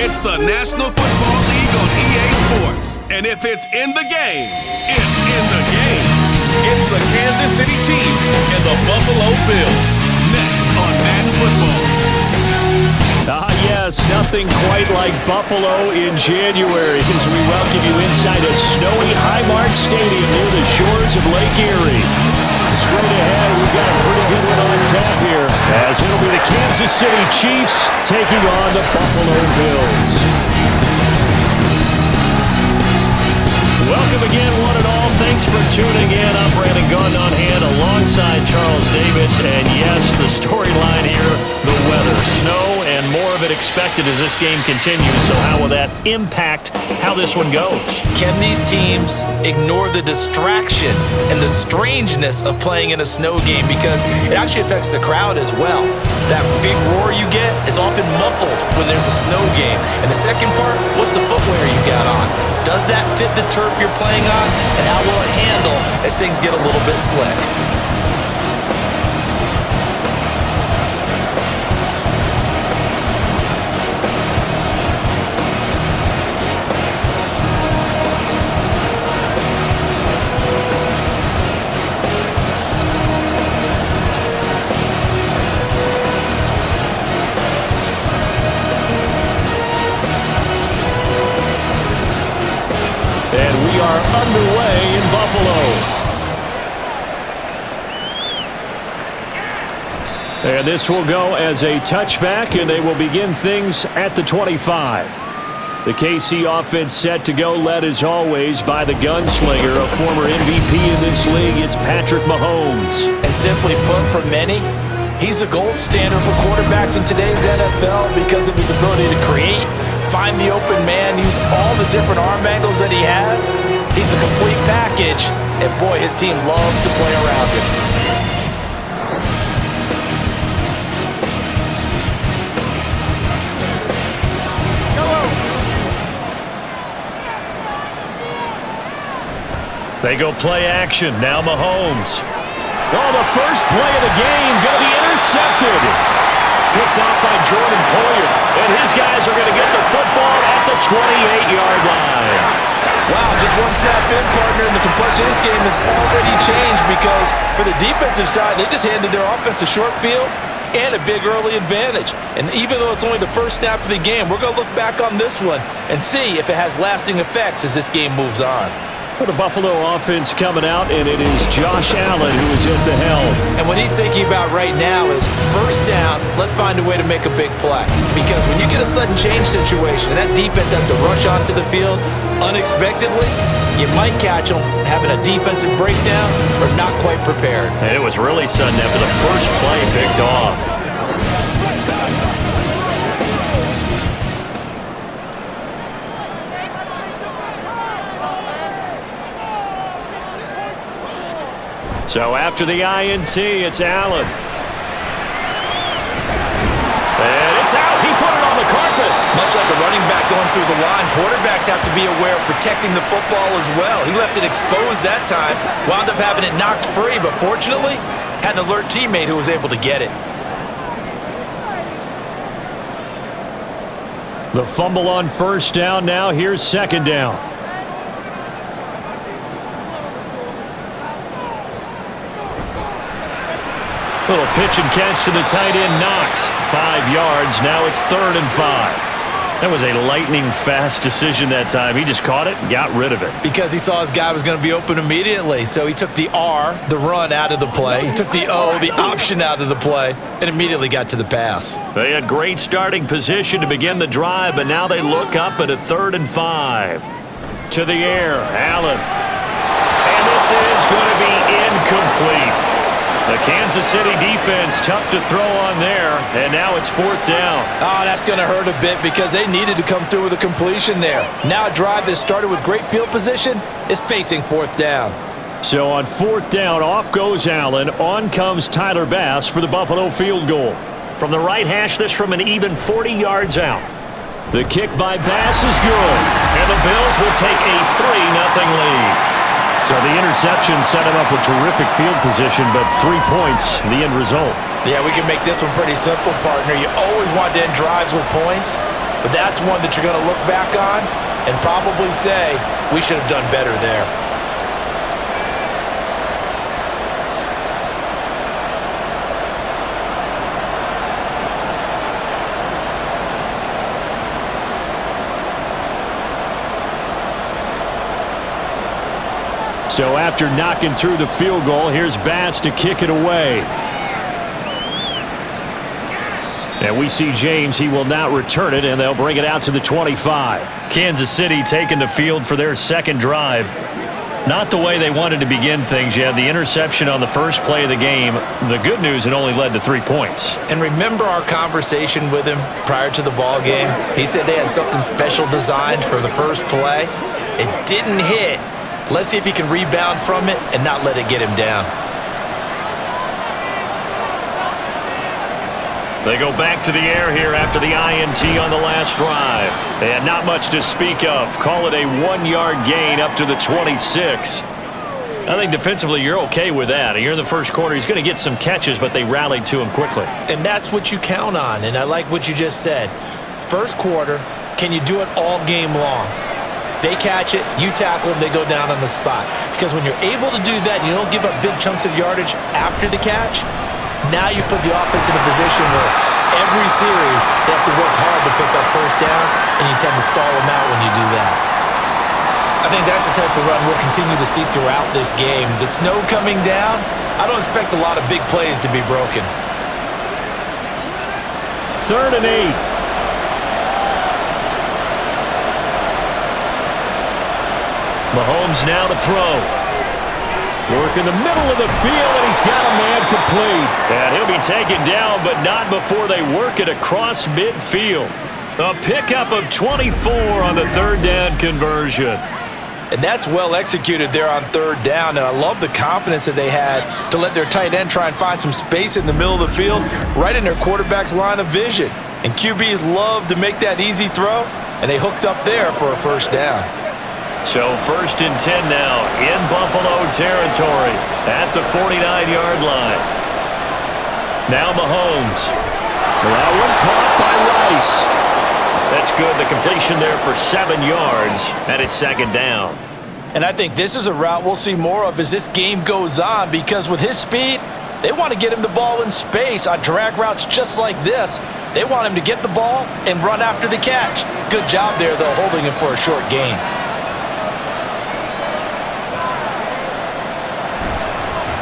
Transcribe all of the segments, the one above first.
It's the National Football League on EA Sports. And if it's in the game, it's in the game. It's the Kansas City Chiefs and the Buffalo Bills. Next on Madden Football. Yes, nothing quite like Buffalo in January as we welcome you inside a snowy Highmark Stadium near the shores of Lake Erie. Straight ahead, we've got a pretty good one on tap here as it'll be the Kansas City Chiefs taking on the Buffalo Bills. Welcome again, one and all. Thanks for tuning in. I'm Brandon Gunn on hand alongside Charles Davis. And yes, the storyline here, the weather, snow, and more of it expected as this game continues. So how will that impact how this one goes? Can these teams ignore the distraction and the strangeness of playing in a snow game? Because it actually affects the crowd as well. That big roar you get is often muffled when there's a snow game. And the second part, what's the footwear you got on? Does that fit the turf you're playing on? And how will it handle as things get a little bit slick? Underway in Buffalo. And this will go as a touchback, and they will begin things at the 25. The KC offense set to go, led as always by the gunslinger, a former MVP in this league. It's Patrick Mahomes. And simply put, for many, he's the gold standard for quarterbacks in today's NFL because of his ability to create, find the open man, use all the different arm angles that he has. He's a complete package, and boy, his team loves to play around him. They go play action. Now Mahomes. Oh, the first play of the game going to be intercepted. Picked off by Jordan Poyer. And his guys are going to get the football at the 28-yard line. Wow, just one snap in, partner, and the complexion of this game has already changed because for the defensive side, they just handed their offense a short field and a big early advantage. And even though it's only the first snap of the game, we're going to look back on this one and see if it has lasting effects as this game moves on. For the Buffalo offense coming out, and it is Josh Allen who is at the helm. And what he's thinking about right now is first down, let's find a way to make a big play. Because when you get a sudden change situation and that defense has to rush onto the field unexpectedly, you might catch them having a defensive breakdown or not quite prepared. And it was really sudden after the first play picked off. So after the INT, it's Allen. And it's out. He put it on the carpet. Much like a running back going through the line, quarterbacks have to be aware of protecting the football as well. He left it exposed that time, wound up having it knocked free, but fortunately, had an alert teammate who was able to get it. The fumble on first down now. Here's second down. Little pitch and catch to the tight end, Knox. 5 yards. Now it's 3rd and 5. That was a lightning-fast decision that time. He just caught it and got rid of it. Because he saw his guy was going to be open immediately. So he took the R, the run, out of the play. He took the O, the option, out of the play, and immediately got to the pass. They had great starting position to begin the drive, but now they look up at a 3rd and 5. To the air, Allen. And this is going to be incomplete. The Kansas City defense tough to throw on there, and now it's 4th down. Oh, that's going to hurt a bit because they needed to come through with a completion there. Now a drive that started with great field position is facing 4th down. So on 4th down, off goes Allen. On comes Tyler Bass for the Buffalo field goal. From the right hash, this from an even 40 yards out. The kick by Bass is good, and the Bills will take a 3-0 lead. So the interception set him up with terrific field position, but 3 points, the end result. Yeah, we can make this one pretty simple, partner. You always want to end drives with points. but that's one that you're going to look back on and probably say, we should have done better there. So after knocking through the field goal, here's Bass to kick it away. And we see James. He will not return it, and they'll bring it out to the 25. Kansas City taking the field for their second drive. Not the way they wanted to begin things. You had the interception on the first play of the game. The good news, it only led to 3 points. And remember our conversation with him prior to the ball game? He said they had something special designed for the first play. It didn't hit. Let's see if he can rebound from it and not let it get him down. They go back to the air here after the INT on the last drive. They had not much to speak of. Call it a 1-yard gain up to the 26. I think defensively you're okay with that. Here in the first quarter, he's going to get some catches, but they rallied to him quickly. And that's what you count on, and I like what you just said. First quarter, can you do it all game long? They catch it, you tackle them, they go down on the spot. Because when you're able to do that and you don't give up big chunks of yardage after the catch, now you put the offense in a position where every series they have to work hard to pick up first downs, and you tend to stall them out when you do that. I think that's the type of run we'll continue to see throughout this game. The snow coming down, I don't expect a lot of big plays to be broken. 3rd and 8. Mahomes now to throw. Work in the middle of the field, and he's got a man complete. And he'll be taken down, but not before they work it across midfield. A pickup of 24 on the 3rd down conversion. And that's well executed there on 3rd down, and I love the confidence that they had to let their tight end try and find some space in the middle of the field, right in their quarterback's line of vision. And QBs love to make that easy throw, and they hooked up there for a first down. So 1st and 10 now in Buffalo territory at the 49-yard line. Now Mahomes. That one caught by Rice. That's good. The completion there for 7 yards, and it's 2nd down. And I think this is a route we'll see more of as this game goes on, because with his speed, they want to get him the ball in space on drag routes just like this. They want him to get the ball and run after the catch. Good job there, though, holding him for a short gain.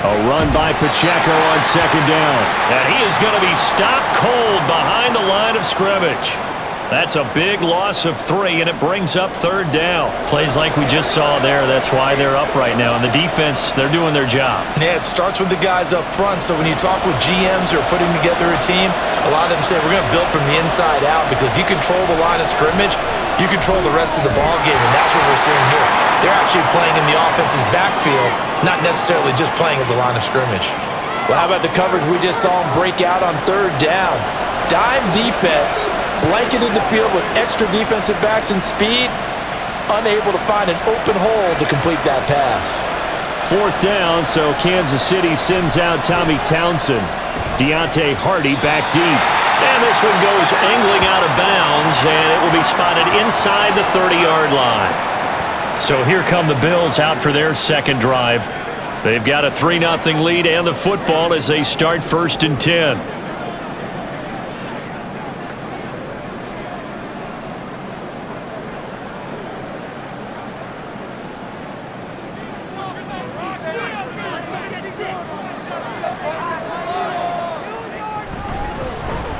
A run by Pacheco on 2nd down. And he is going to be stopped cold behind the line of scrimmage. That's a big loss of 3, and it brings up 3rd down. Plays like we just saw there, that's why they're up right now. And the defense, they're doing their job. Yeah, it starts with the guys up front. So when you talk with GMs who are putting together a team, a lot of them say we're going to build from the inside out, because if you control the line of scrimmage, you control the rest of the ball game, and that's what we're seeing here. They're actually playing in the offense's backfield, not necessarily just playing at the line of scrimmage. Well, how about the coverage we just saw them break out on 3rd down? Dime defense, blanketed the field with extra defensive backs and speed, unable to find an open hole to complete that pass. 4th down, so Kansas City sends out Tommy Townsend. Deontay Hardy back deep. And this one goes angling out of bounds, and it will be spotted inside the 30-yard line. So here come the Bills out for their second drive. They've got a 3-0 lead and the football as they start 1st and 10.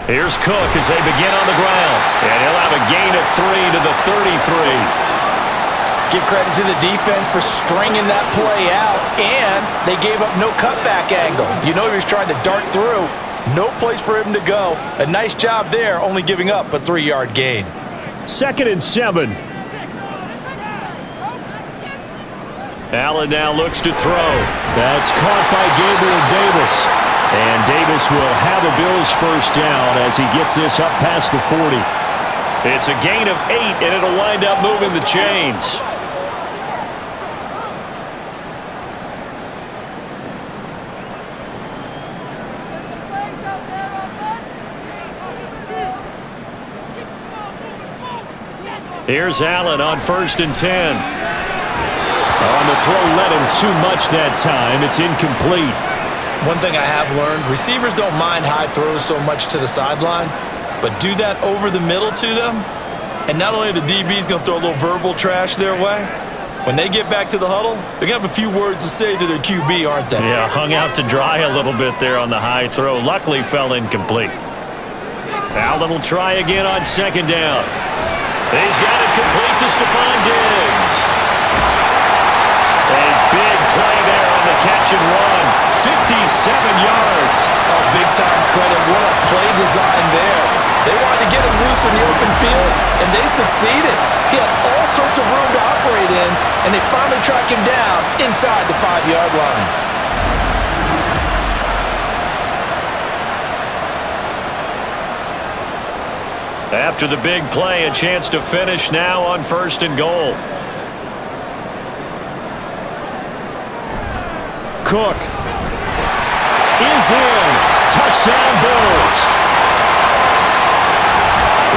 Here's Cook as they begin on the ground. And he'll have a gain of 3 to the 33. Give credit to the defense for stringing that play out, and they gave up no cutback angle. You know he was trying to dart through. No place for him to go. A nice job there, only giving up a 3-yard gain. 2nd and 7. Allen now looks to throw. That's caught by Gabriel Davis. And Davis will have a Bills first down as he gets this up past the 40. It's a gain of 8, and it'll wind up moving the chains. Here's Allen on 1st and 10. On the throw, let him too much that time. It's incomplete. One thing I have learned, receivers don't mind high throws so much to the sideline, but do that over the middle to them, and not only are the DBs going to throw a little verbal trash their way, when they get back to the huddle, they're going to have a few words to say to their QB, aren't they? Yeah, hung out to dry a little bit there on the high throw. Luckily fell incomplete. Allen will try again on 2nd down. He's got it complete to Stephon Diggs. A big play there on the catch and run. 57 yards. Oh, big-time credit. What a play design there. They wanted to get him loose in the open field, and they succeeded. He had all sorts of room to operate in, and they finally track him down inside the 5-yard line. After the big play, a chance to finish now on 1st and goal. Cook is in. Touchdown Bills.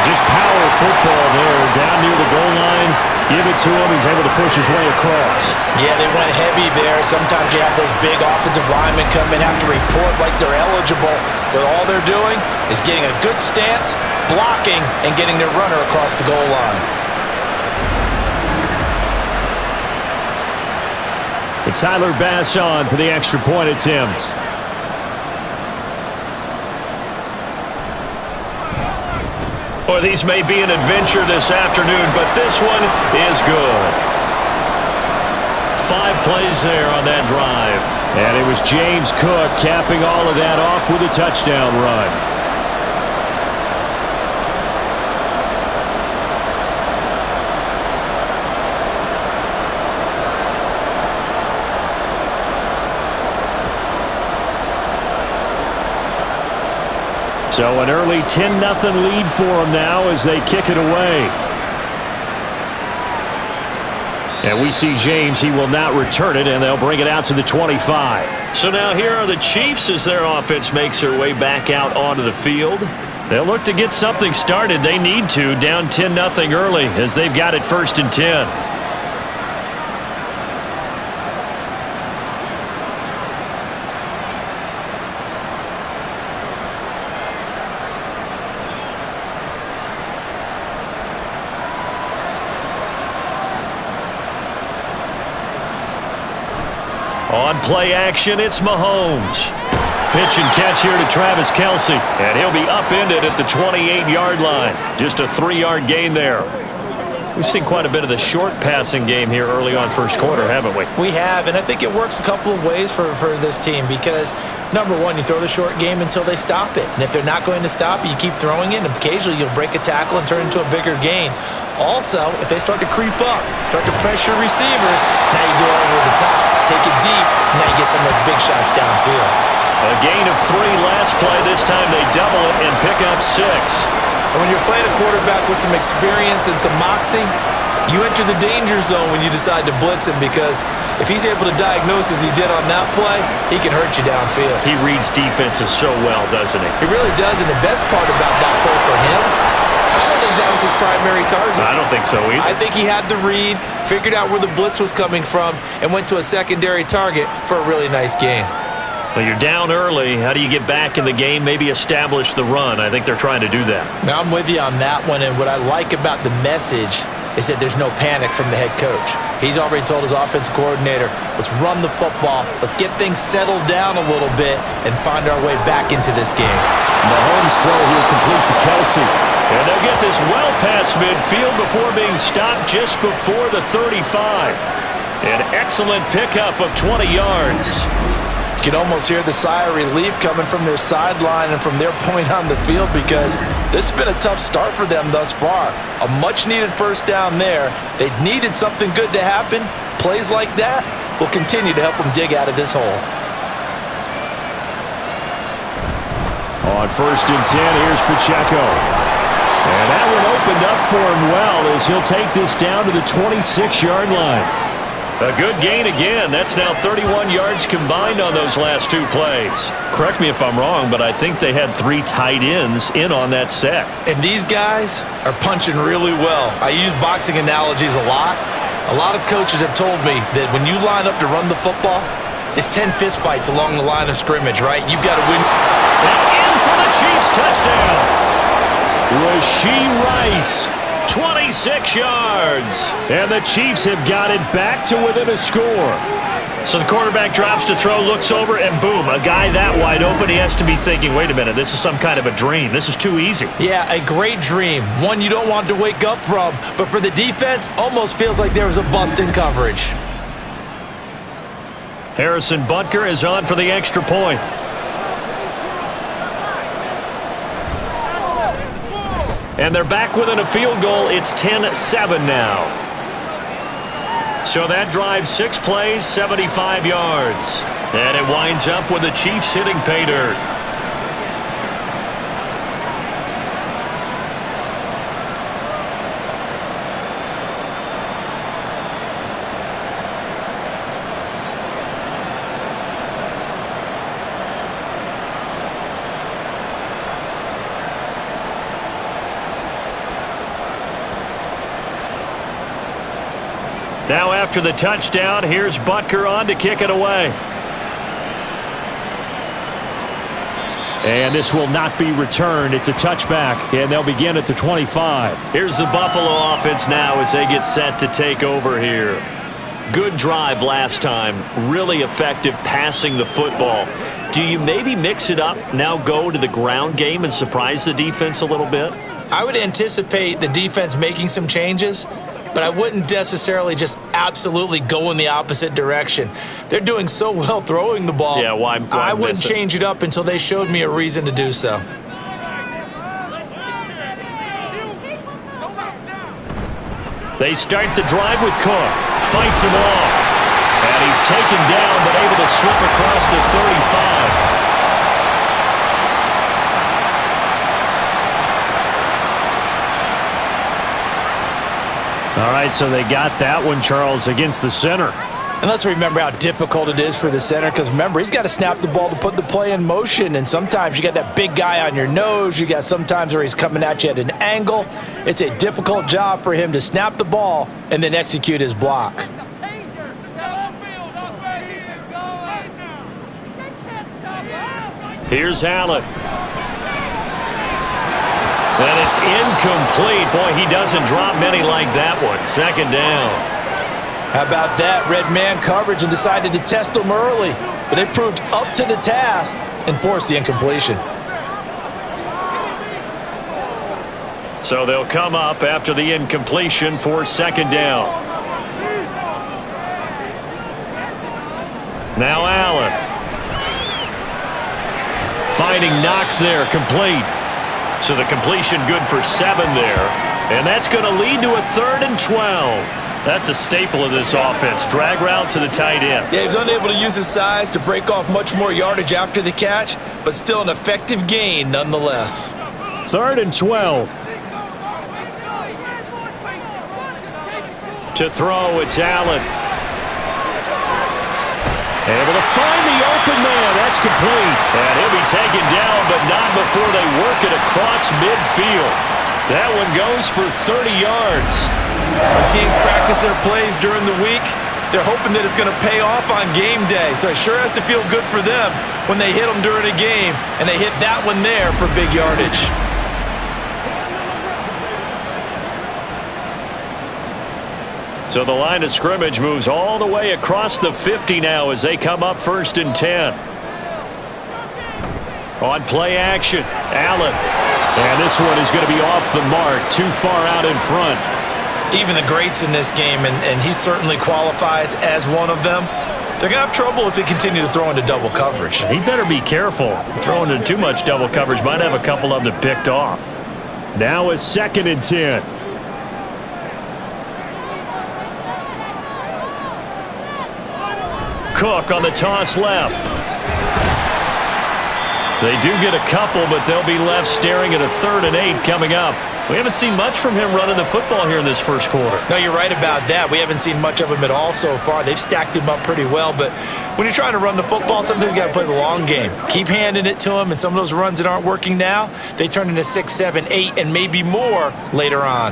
Just power football there. Down near the goal line. Give it to him. He's able to push his way across. Yeah, they went heavy there. Sometimes you have those big offensive linemen come in, have to report like they're eligible. But all they're doing is getting a good stance, blocking, and getting their runner across the goal line. But Tyler Bass on for the extra point attempt. Or these may be an adventure this afternoon, but this one is good. 5 plays there on that drive. And it was James Cook capping all of that off with a touchdown run. So an early 10-0 lead for them now as they kick it away. And we see James. He will not return it, and they'll bring it out to the 25. So now here are the Chiefs as their offense makes their way back out onto the field. They'll look to get something started. They need to, down 10-0 early as they've got it 1st and 10. On play action, it's Mahomes. Pitch and catch here to Travis Kelce. And he'll be upended at the 28-yard line. Just a 3-yard gain there. We've seen quite a bit of the short passing game here early on 1st quarter, haven't we? We have, and I think it works a couple of ways for this team because, number one, you throw the short game until they stop it. And if they're not going to stop it, you keep throwing it, and occasionally you'll break a tackle and turn it into a bigger gain. Also, if they start to creep up, start to pressure receivers, now you go over the top, take it deep, and now you get some of those big shots downfield. A gain of 3 last play. This time they double it and pick up 6. And when you're playing a quarterback with some experience and some moxie, you enter the danger zone when you decide to blitz him because if he's able to diagnose as he did on that play, he can hurt you downfield. He reads defenses so well, doesn't he? He really does, and the best part about that play for him, I don't think that was his primary target. I don't think so either. I think he had the read, figured out where the blitz was coming from, and went to a secondary target for a really nice gain. Well, you're down early. How do you get back in the game, maybe establish the run? I think they're trying to do that. Now, I'm with you on that one, and what I like about the message is that there's no panic from the head coach. He's already told his offensive coordinator, let's run the football, let's get things settled down a little bit, and find our way back into this game. Mahomes throw here complete to Kelce. And they'll get this well past midfield before being stopped just before the 35. An excellent pickup of 20 yards. You can almost hear the sigh of relief coming from their sideline and from their point on the field because this has been a tough start for them thus far. A much-needed 1st down there. They needed something good to happen. Plays like that will continue to help them dig out of this hole. On 1st and 10, here's Pacheco. And that one opened up for him well as he'll take this down to the 26-yard line. A good gain again. That's now 31 yards combined on those last two plays. Correct me if I'm wrong, but I think they had 3 tight ends in on that set. And these guys are punching really well. I use boxing analogies a lot. A lot of coaches have told me that when you line up to run the football, it's 10 fistfights along the line of scrimmage, right? You've got to win. And in for the Chiefs touchdown. Rashee Rice, 26 yards. And the Chiefs have got it back to within a score. So the quarterback drops to throw, looks over, and boom, a guy that wide open, he has to be thinking, wait a minute, this is some kind of a dream. This is too easy. Yeah, a great dream. One you don't want to wake up from. But for the defense, almost feels like there was a bust in coverage. Harrison Butker is on for the extra point. And they're back within a field goal. It's 10-7 now. So that drives 6 plays, 75 yards. And it winds up with the Chiefs hitting pay dirt. Now after the touchdown, here's Butker on to kick it away. And this will not be returned. It's a touchback, and they'll begin at the 25. Here's the Buffalo offense now as they get set to take over here. Good drive last time. Really effective passing the football. Do you maybe mix it up, now go to the ground game and surprise the defense a little bit? I would anticipate the defense making some changes, but I wouldn't necessarily just absolutely go in the opposite direction. They're doing so well throwing the ball. Yeah, why I wouldn't change it up until they showed me a reason to do so. They start the drive with Cook. Fights him off. And he's taken down but able to slip across the 35. All right, so they got that one, Charles, against the center. And let's remember how difficult it is for the center, because remember, he's got to snap the ball to put the play in motion, and sometimes you got that big guy on your nose. You got sometimes where he's coming at you at an angle. It's a difficult job for him to snap the ball and then execute his block. Here's Allen. And it's incomplete. Boy, he doesn't drop many like that one. Second down. How about that? Red man coverage and decided to test them early. But they proved up to the task and forced the incompletion. So they'll come up after the incompletion for second down. Now Allen. Finding Knox there, complete. So the completion good for 7 there. And that's going to lead to a 3rd and 12. That's a staple of this offense. Drag route to the tight end. Yeah, he was unable to use his size to break off much more yardage after the catch, but still an effective gain nonetheless. 3rd and 12. To throw, it's Allen. Able to find the open man. That's complete. And he'll be taken down, but not before they work it across midfield. That one goes for 30 yards. When teams practice their plays during the week, they're hoping that it's going to pay off on game day. So it sure has to feel good for them when they hit them during a game, and they hit that one there for big yardage. So the line of scrimmage moves all the way across the 50 now as they come up 1st and 10. On play action, Allen. And this one is going to be off the mark, too far out in front. Even the greats in this game, and he certainly qualifies as one of them, they're going to have trouble if they continue to throw into double coverage. He better be careful. Throwing into too much double coverage might have a couple of them picked off. Now it's 2nd and 10. Cook on the toss left. They do get a couple, but they'll be left staring at a 3rd and 8 coming up. We haven't seen much from him running the football here in this first quarter. No, you're right about that. We haven't seen much of him at all so far. They've stacked him up pretty well, but when you're trying to run the football, sometimes you got to play the long game. Keep handing it to him, and some of those runs that aren't working now, they turn into 6, 7, 8, and maybe more later on.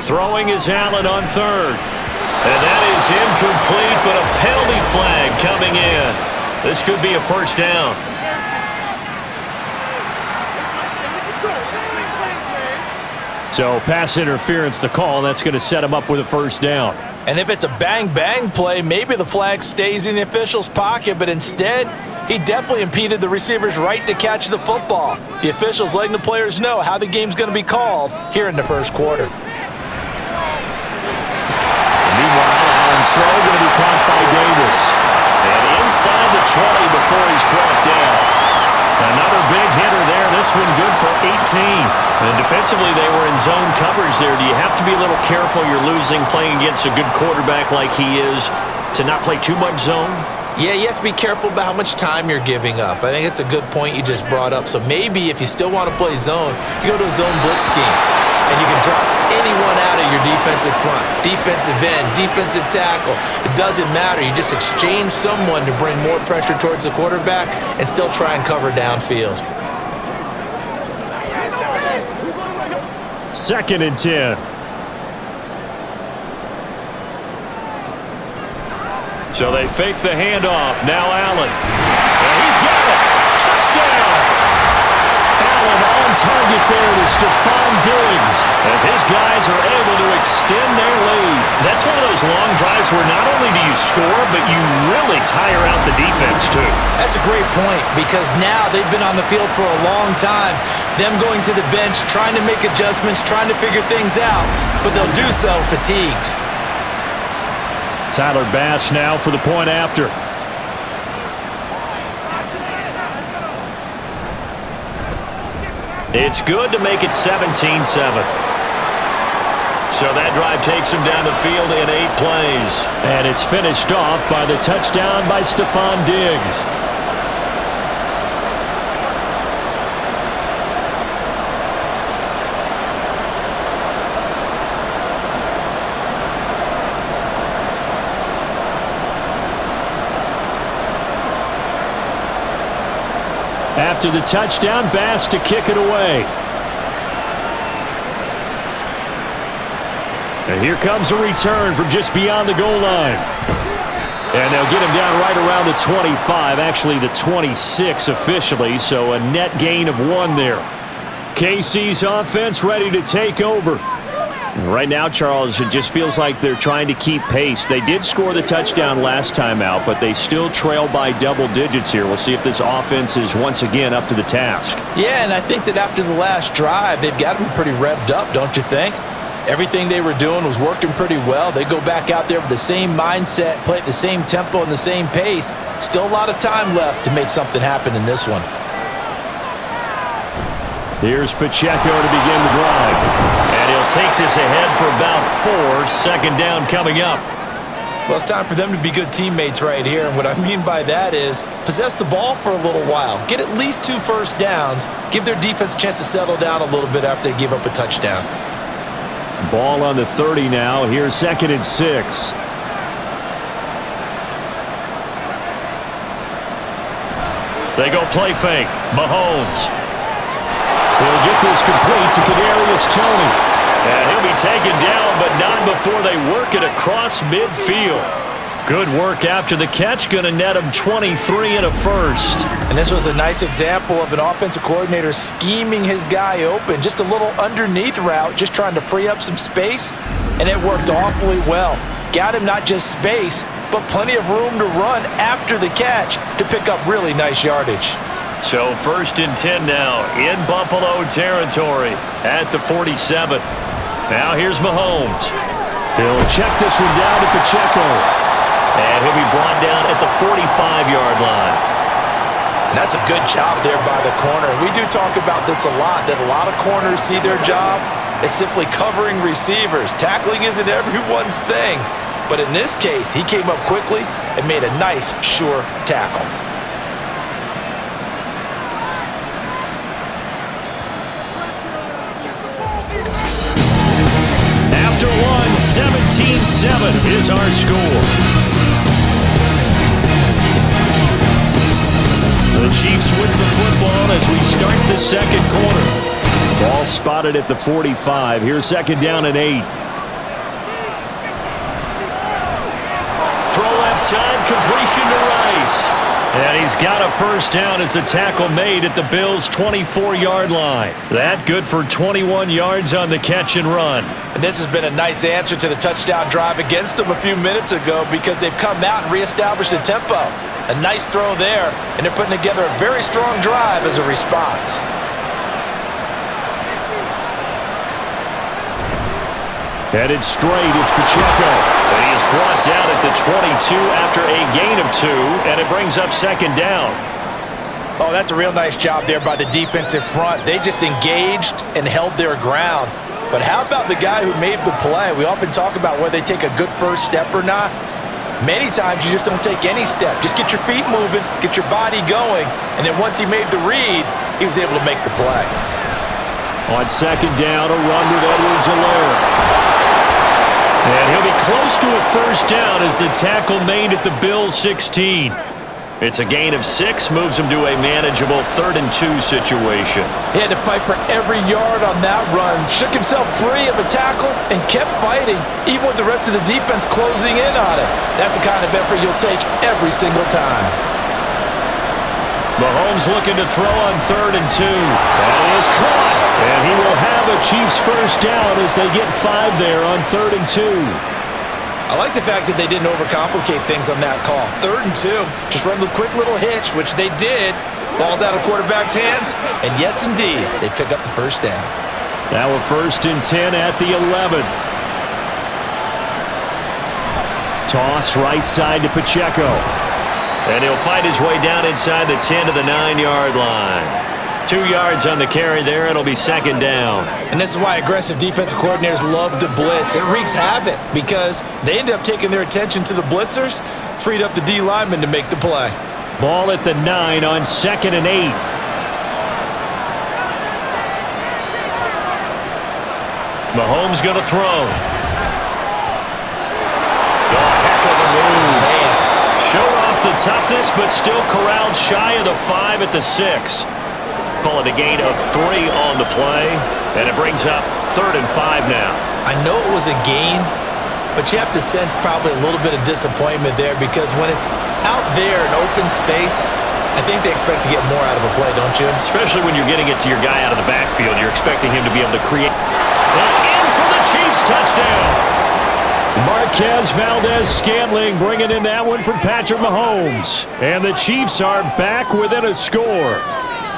Throwing is Allen on third. And that is incomplete, but a penalty flag coming in. This could be a first down. So pass interference to call. That's going to set him up with a first down. And if it's a bang-bang play, maybe the flag stays in the official's pocket, but instead, he definitely impeded the receiver's right to catch the football. The official's letting the players know how the game's going to be called here in the first quarter. Meanwhile, Allen's throw going to be caught by Davis. And inside the 20 before he's brought down. Another big hitter there. This one good for 18. And defensively, they were in zone coverage there. Do you have to be a little careful? You're losing playing against a good quarterback like he is to not play too much zone? Yeah, you have to be careful about how much time you're giving up. I think it's a good point you just brought up. So maybe if you still want to play zone, you go to a zone blitz scheme. And you can drop anyone out of your defensive front, defensive end, defensive tackle. It doesn't matter. You just exchange someone to bring more pressure towards the quarterback and still try and cover downfield. 2nd and 10. So they fake the handoff. Now Allen. And he's got it. Touchdown. Allen on target there to Stephon Diggs as his guys are able to extend their lead. That's one of those long drives where not only do you score, but you really tire out the defense too. That's a great point because now they've been on the field for a long time. Them going to the bench, trying to make adjustments, trying to figure things out, but they'll do so fatigued. Tyler Bass now for the point after. It's good to make it 17-7. So that drive takes him down the field in 8 plays. And it's finished off by the touchdown by Stephon Diggs. After the touchdown, Bass to kick it away. And here comes a return from just beyond the goal line. And they'll get him down right around the 25, actually the 26 officially, so a net gain of 1 there. KC's offense ready to take over. Right now, Charles, it just feels like they're trying to keep pace. They did score the touchdown last time out, but they still trail by double digits here. We'll see if this offense is once again up to the task. Yeah, and I think that after the last drive, they've got to be pretty revved up, don't you think? Everything they were doing was working pretty well. They go back out there with the same mindset, play at the same tempo and the same pace. Still a lot of time left to make something happen in this one. Here's Pacheco to begin the drive. And he'll take this ahead for about 4. 2nd down coming up. Well, it's time for them to be good teammates right here. And what I mean by that is possess the ball for a little while. Get at least 2 first downs. Give their defense a chance to settle down a little bit after they give up a touchdown. Ball on the 30 now. Here's 2nd and 6. They go play fake. Mahomes. He'll get this complete to Kadarius Toney. And he'll be taken down, but not before they work it across midfield. Good work after the catch. Going to net him 23 and a first. And this was a nice example of an offensive coordinator scheming his guy open. Just a little underneath route, just trying to free up some space. And it worked awfully well. Got him not just space, but plenty of room to run after the catch to pick up really nice yardage. So 1st and 10 now in Buffalo territory at the 47. Now here's Mahomes. He'll check this one down to Pacheco. And he'll be brought down at the 45-yard line. And that's a good job there by the corner. We do talk about this a lot, that a lot of corners see their job as simply covering receivers. Tackling isn't everyone's thing. But in this case, he came up quickly and made a nice, sure tackle. 17-7 is our score. The Chiefs with the football as we start the second quarter. Ball spotted at the 45. Here's second down and 8. Throw left side, completion to Rice. And he's got a first down as the tackle made at the Bills' 24-yard line. That good for 21 yards on the catch and run. And this has been a nice answer to the touchdown drive against them a few minutes ago because they've come out and reestablished the tempo. A nice throw there, and they're putting together a very strong drive as a response. Headed straight, it's Pacheco. And he is brought down at the 22 after a gain of 2, and it brings up second down. Oh, that's a real nice job there by the defensive front. They just engaged and held their ground. But how about the guy who made the play? We often talk about whether they take a good first step or not. Many times you just don't take any step. Just get your feet moving, get your body going, and then once he made the read, he was able to make the play. On second down, a run with Edwards-Helaire. And he'll be close to a first down as the tackle made at the Bills' 16. It's a gain of 6, moves him to a manageable 3rd and 2 situation. He had to fight for every yard on that run, shook himself free of a tackle, and kept fighting, even with the rest of the defense closing in on him. That's the kind of effort you'll take every single time. Mahomes looking to throw on 3rd and 2. That is caught. And he will have a Chiefs first down as they get 5 there on 3rd and 2. I like the fact that they didn't overcomplicate things on that call. 3rd and 2. Just run the quick little hitch, which they did. Ball's out of quarterback's hands. And yes, indeed, they pick up the first down. Now a 1st and 10 at the 11. Toss right side to Pacheco. And he'll find his way down inside the 10 to the 9-yard line. 2 yards on the carry there. It'll be second down. And this is why aggressive defensive coordinators love to blitz. It wreaks havoc because they end up taking their attention to the blitzers, freed up the D lineman to make the play. Ball at the 9 on 2nd and 8. Mahomes going to throw. Oh, heck of a move. Man. Showed off the toughness, but still corralled shy of the 5 at the 6. Call it a gain of 3 on the play, and it brings up 3rd and 5 now. I know it was a gain, but you have to sense probably a little bit of disappointment there because when it's out there in open space, I think they expect to get more out of a play, don't you? Especially when you're getting it to your guy out of the backfield. You're expecting him to be able to create. And in for the Chiefs touchdown. Marquez Valdez-Scantling bringing in that one for Patrick Mahomes. And the Chiefs are back within a score.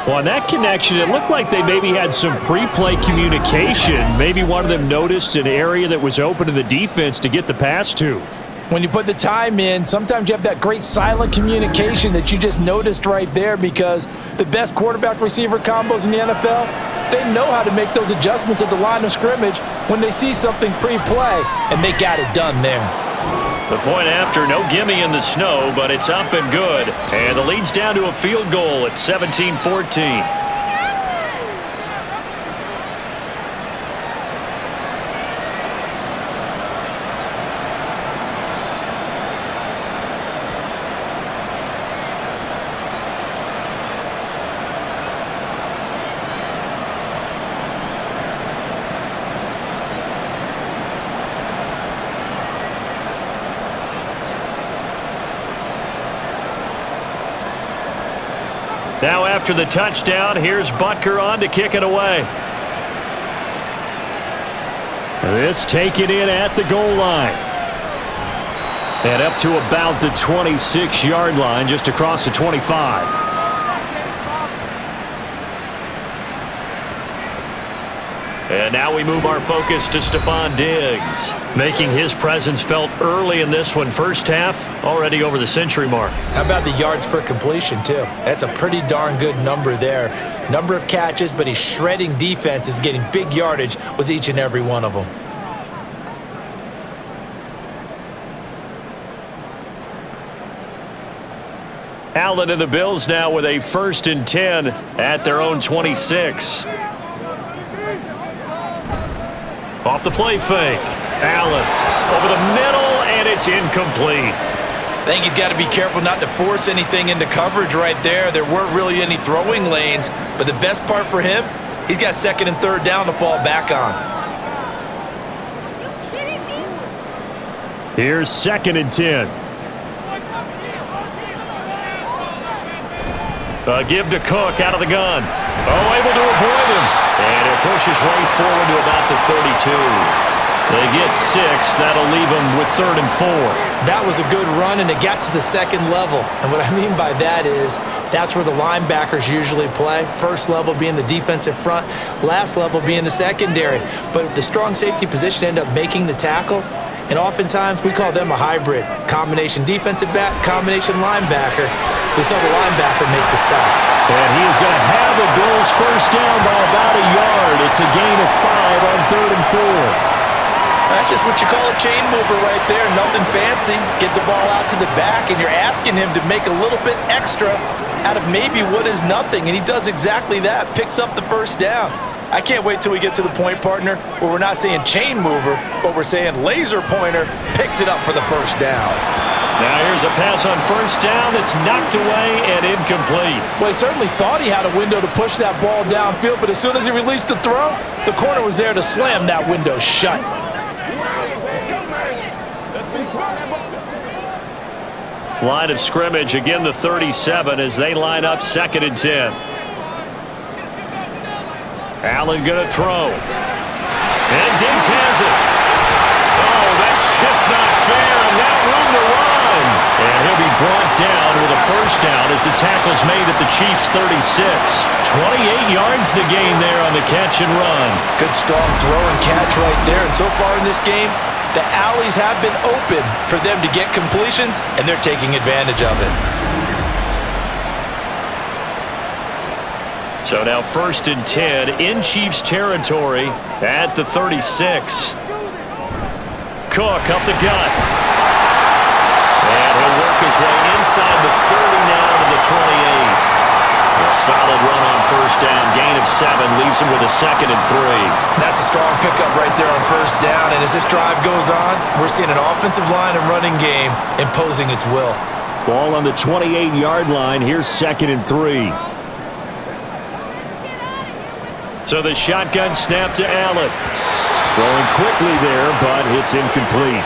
Well, on that connection, it looked like they maybe had some pre-play communication. Maybe one of them noticed an area that was open to the defense to get the pass to. When you put the time in, sometimes you have that great silent communication that you just noticed right there because the best quarterback-receiver combos in the NFL, they know how to make those adjustments at the line of scrimmage when they see something pre-play, and they got it done there. The point after, no gimme in the snow, but it's up and good. And the lead's down to a field goal at 17-14. Now after the touchdown, here's Butker on to kick it away. This taken in at the goal line. And up to about the 26-yard line, just across the 25. And now we move our focus to Stephon Diggs, making his presence felt early in this one. First half, already over the century mark. How about the yards per completion, too? That's a pretty darn good number there. Number of catches, but he's shredding defense, is getting big yardage with each and every one of them. Allen and the Bills now with a 1st and 10 at their own 26. Off the play fake. Allen Over the middle, and it's incomplete. I think he's got to be careful not to force anything into coverage right there. There weren't really any throwing lanes, but the best part for him, he's got second and third down to fall back on. Here's 2nd and 10. A give to Cook out of the gun. Oh, able to avoid him. And it pushes way forward to about the 32. They get 6. That'll leave them with 3rd and 4. That was a good run, and it got to the second level. And what I mean by that is that's where the linebackers usually play. First level being the defensive front, last level being the secondary. But the strong safety position ended up making the tackle. And oftentimes we call them a hybrid. Combination defensive back, combination linebacker. We saw the linebacker make the stop. And he is going to have the Bills first down by about a yard. It's a gain of 5 on 3rd and 4. That's just what you call a chain mover right there. Nothing fancy. Get the ball out to the back, and you're asking him to make a little bit extra out of maybe what is nothing. And he does exactly that. Picks up the first down. I can't wait till we get to the point, partner, where we're not saying chain mover, but we're saying laser pointer picks it up for the first down. Now here's a pass on first down that's knocked away and incomplete. Well, he certainly thought he had a window to push that ball downfield, but as soon as he released the throw, the corner was there to slam that window shut. Line of scrimmage, again the 37 as they line up 2nd and 10. Allen going to throw. And Diggs has it. Oh, that's just not fair, and that room to run. And he'll be brought down with a first down as the tackle's made at the Chiefs' 36. 28 yards the gain there on the catch and run. Good strong throw and catch right there. And so far in this game, the alleys have been open for them to get completions, and they're taking advantage of it. So now 1st and 10 in Chiefs territory at the 36. Cook up the gut. And he'll work his way inside the 30 now to the 28. A solid run on first down. Gain of 7 leaves him with a 2nd and 3. That's a strong pickup right there on first down. And as this drive goes on, we're seeing an offensive line and running game imposing its will. Ball on the 28-yard line. Here's 2nd and 3. So the shotgun snap to Allen. Throwing quickly there, but it's incomplete.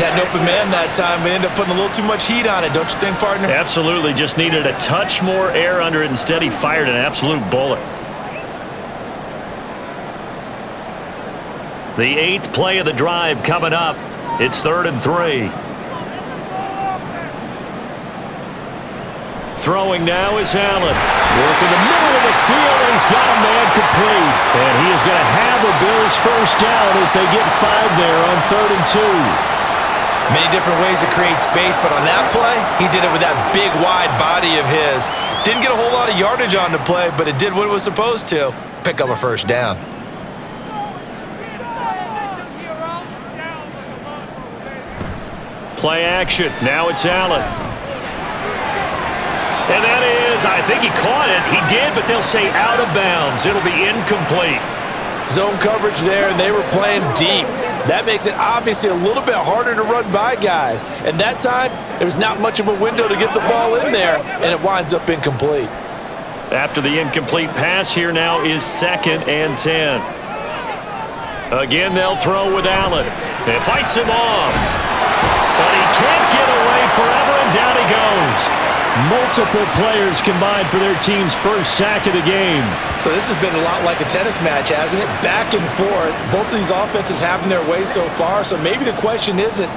Had an open man that time, but ended up putting a little too much heat on it, don't you think, partner? Absolutely. Just needed a touch more air under it. Instead, he fired an absolute bullet. The 8th play of the drive coming up. It's 3rd and 3. Throwing now is Allen. Working the middle of the field, and he's got a man complete. And he is going to have a Bills first down as they get 5 there on 3rd and 2. Many different ways to create space, but on that play, he did it with that big, wide body of his. Didn't get a whole lot of yardage on the play, but it did what it was supposed to. Pick up a first down. Play action. Now it's Allen. And that is, I think he caught it. He did, but they'll say out of bounds. It'll be incomplete. Zone coverage there, and they were playing deep. That makes it obviously a little bit harder to run by guys. And that time, there was not much of a window to get the ball in there, and it winds up incomplete. After the incomplete pass, here now is 2nd and 10. Again, they'll throw with Allen. It fights him off. But he can't get away forever, and down he goes. Multiple players combined for their team's first sack of the game. So this has been a lot like a tennis match, hasn't it? Back and forth. Both of these offenses having their way so far. So maybe the question isn't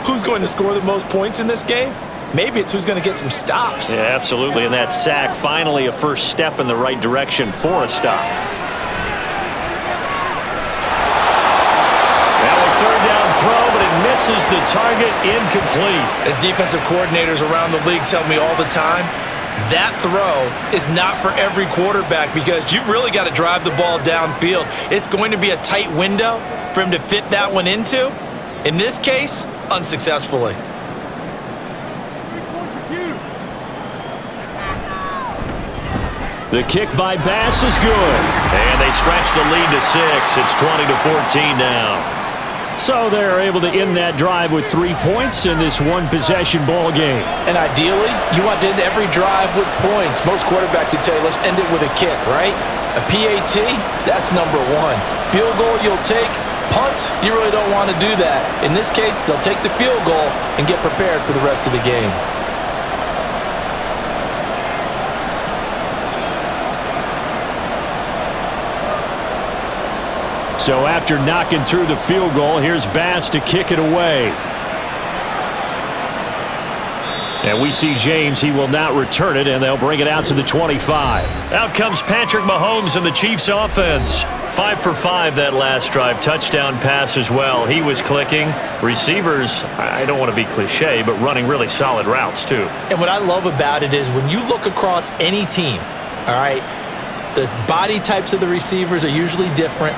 who's going to score the most points in this game. Maybe it's who's going to get some stops. Yeah, absolutely. And that sack, finally a first step in the right direction for a stop. Now a 3rd down throw, but it misses the target, incomplete. As defensive coordinators around the league tell me all the time, that throw is not for every quarterback because you've really got to drive the ball downfield. It's going to be a tight window for him to fit that one into. In this case, unsuccessfully. The kick by Bass is good. And they stretch the lead to 6. It's 20-14 now. So they're able to end that drive with 3 points in this one-possession ball game. And ideally, you want to end every drive with points. Most quarterbacks would tell you, let's end it with a kick, right? A PAT, that's number one. Field goal, you'll take. Punts, you really don't want to do that. In this case, they'll take the field goal and get prepared for the rest of the game. So after knocking through the field goal, here's Bass to kick it away. And we see James. He will not return it, and they'll bring it out to the 25. Out comes Patrick Mahomes and the Chiefs offense. 5 for 5 that last drive. Touchdown pass as well. He was clicking. Receivers, I don't want to be cliche, but running really solid routes too. And what I love about it is when you look across any team, all right, the body types of the receivers are usually different.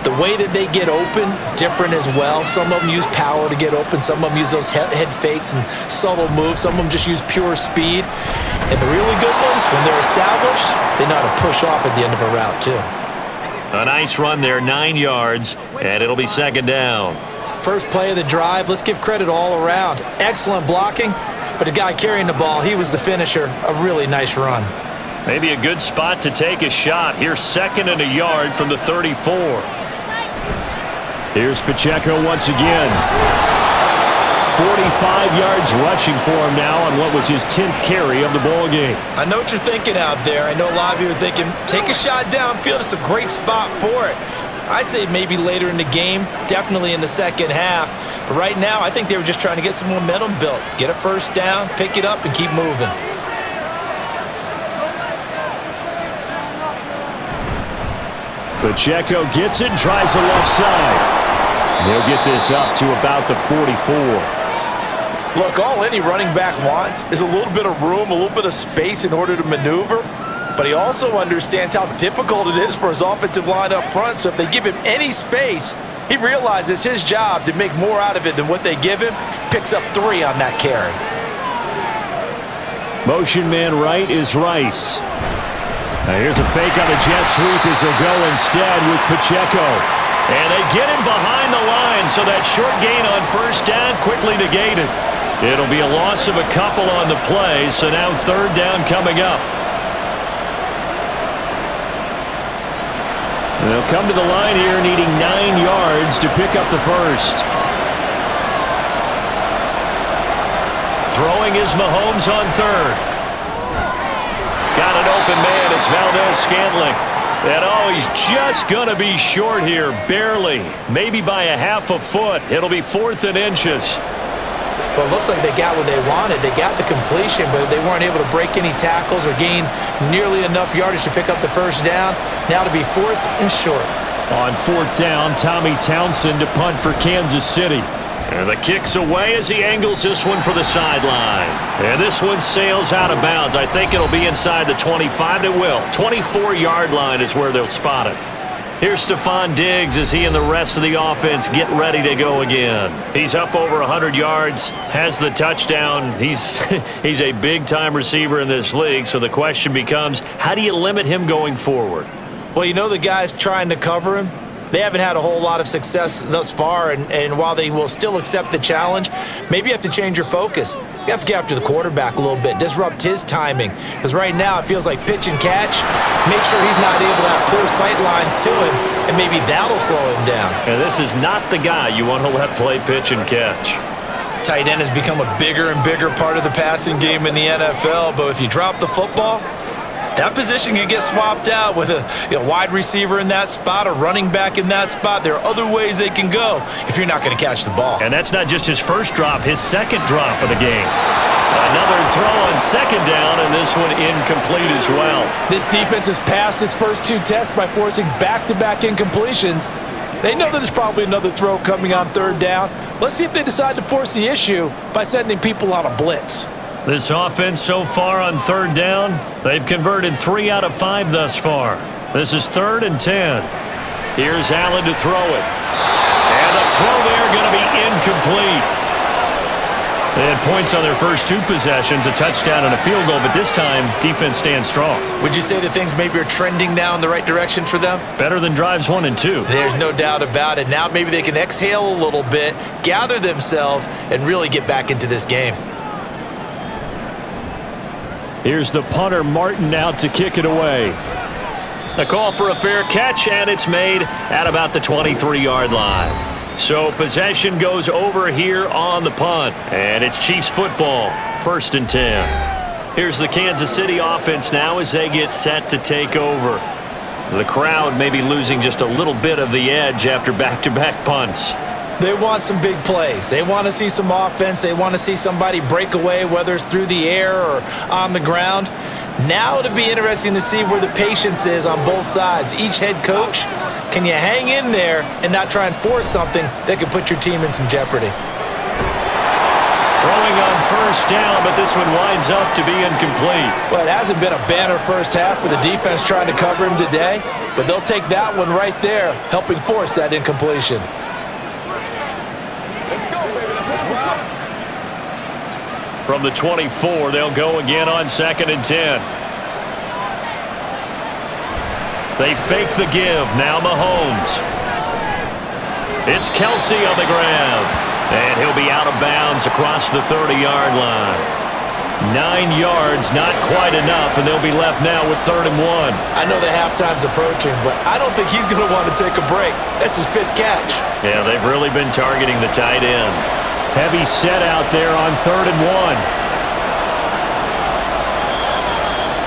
The way that they get open, different as well. Some of them use power to get open. Some of them use those head fakes and subtle moves. Some of them just use pure speed. And the really good ones, when they're established, they know how to push off at the end of a route too. A nice run there, 9 yards, and it'll be second down. First play of the drive, let's give credit all around. Excellent blocking, but the guy carrying the ball, he was the finisher. A really nice run. Maybe a good spot to take a shot. Here's 2nd and a yard from the 34. Here's Pacheco once again. 45 yards rushing for him now on what was his 10th carry of the ball game. I know what you're thinking out there. I know a lot of you are thinking, take a shot downfield. It's a great spot for it. I'd say maybe later in the game, definitely in the second half. But right now, I think they were just trying to get some momentum built. Get a first down, pick it up, and keep moving. Pacheco gets it and tries the left side. They'll get this up to about the 44. Look, all any running back wants is a little bit of room, a little bit of space in order to maneuver. But he also understands how difficult it is for his offensive line up front. So if they give him any space, he realizes his job to make more out of it than what they give him. Picks up 3 on that carry. Motion man right is Rice. Now here's a fake on the jet sweep as they'll go instead with Pacheco. And they get him behind the line, so that short gain on first down quickly negated. It'll be a loss of a couple on the play, so now 3rd down coming up. And they'll come to the line here needing 9 yards to pick up the first. Throwing is Mahomes on 3rd. Got an open man. It's Valdez-Scantling. And he's just going to be short here, barely. Maybe by a half a foot. It'll be 4th and inches. Well, it looks like they got what they wanted. They got the completion, but they weren't able to break any tackles or gain nearly enough yardage to pick up the first down. Now to be 4th and short. On 4th down, Tommy Townsend to punt for Kansas City. And the kick's away as he angles this one for the sideline. And this one sails out of bounds. I think it'll be inside the 25. It will. 24-yard line is where they'll spot it. Here's Stephon Diggs as he and the rest of the offense get ready to go again. He's up over 100 yards, has the touchdown. He's a big-time receiver in this league, so the question becomes, how do you limit him going forward? Well, you know the guys trying to cover him. They haven't had a whole lot of success thus far, and while they will still accept the challenge, maybe you have to change your focus. You have to get after the quarterback a little bit, disrupt his timing, because right now it feels like pitch and catch. Make sure he's not able to have clear sight lines to him, and maybe that'll slow him down. And this is not the guy you want to let play pitch and catch. Tight end has become a bigger and bigger part of the passing game in the NFL, but if you drop the football, that position can get swapped out with a wide receiver in that spot, a running back in that spot. There are other ways they can go if you're not going to catch the ball. And that's not just his first drop, his second drop of the game. Another throw on 2nd down, and this one incomplete as well. This defense has passed its first 2 tests by forcing back-to-back incompletions. They know that there's probably another throw coming on 3rd down. Let's see if they decide to force the issue by sending people on a blitz. This offense so far on 3rd down, they've converted 3 out of 5 thus far. This is 3rd and 10. Here's Allen to throw it. And the throw there going to be incomplete. They had points on their first 2 possessions, a touchdown and a field goal, but this time, defense stands strong. Would you say that things maybe are trending now in the right direction for them? Better than drives 1 and 2. There's no doubt about it. Now maybe they can exhale a little bit, gather themselves, and really get back into this game. Here's the punter, Martin, out to kick it away. A call for a fair catch, and it's made at about the 23-yard line. So possession goes over here on the punt, and it's Chiefs football, 1st and 10. Here's the Kansas City offense now as they get set to take over. The crowd may be losing just a little bit of the edge after back-to-back punts. They want some big plays. They want to see some offense. They want to see somebody break away, whether it's through the air or on the ground. Now it'll be interesting to see where the patience is on both sides. Each head coach, can you hang in there and not try and force something that could put your team in some jeopardy? Throwing on 1st down, but this one winds up to be incomplete. Well, it hasn't been a banner first half for the defense trying to cover him today, but they'll take that one right there, helping force that incompletion. From the 24, they'll go again on 2nd and 10. They fake the give. Now Mahomes. It's Kelsey on the ground. And he'll be out of bounds across the 30-yard line. 9 yards, not quite enough, and they'll be left now with 3rd and 1. I know the halftime's approaching, but I don't think he's going to want to take a break. That's his 5th catch. Yeah, they've really been targeting the tight end. Heavy set out there on 3rd and 1.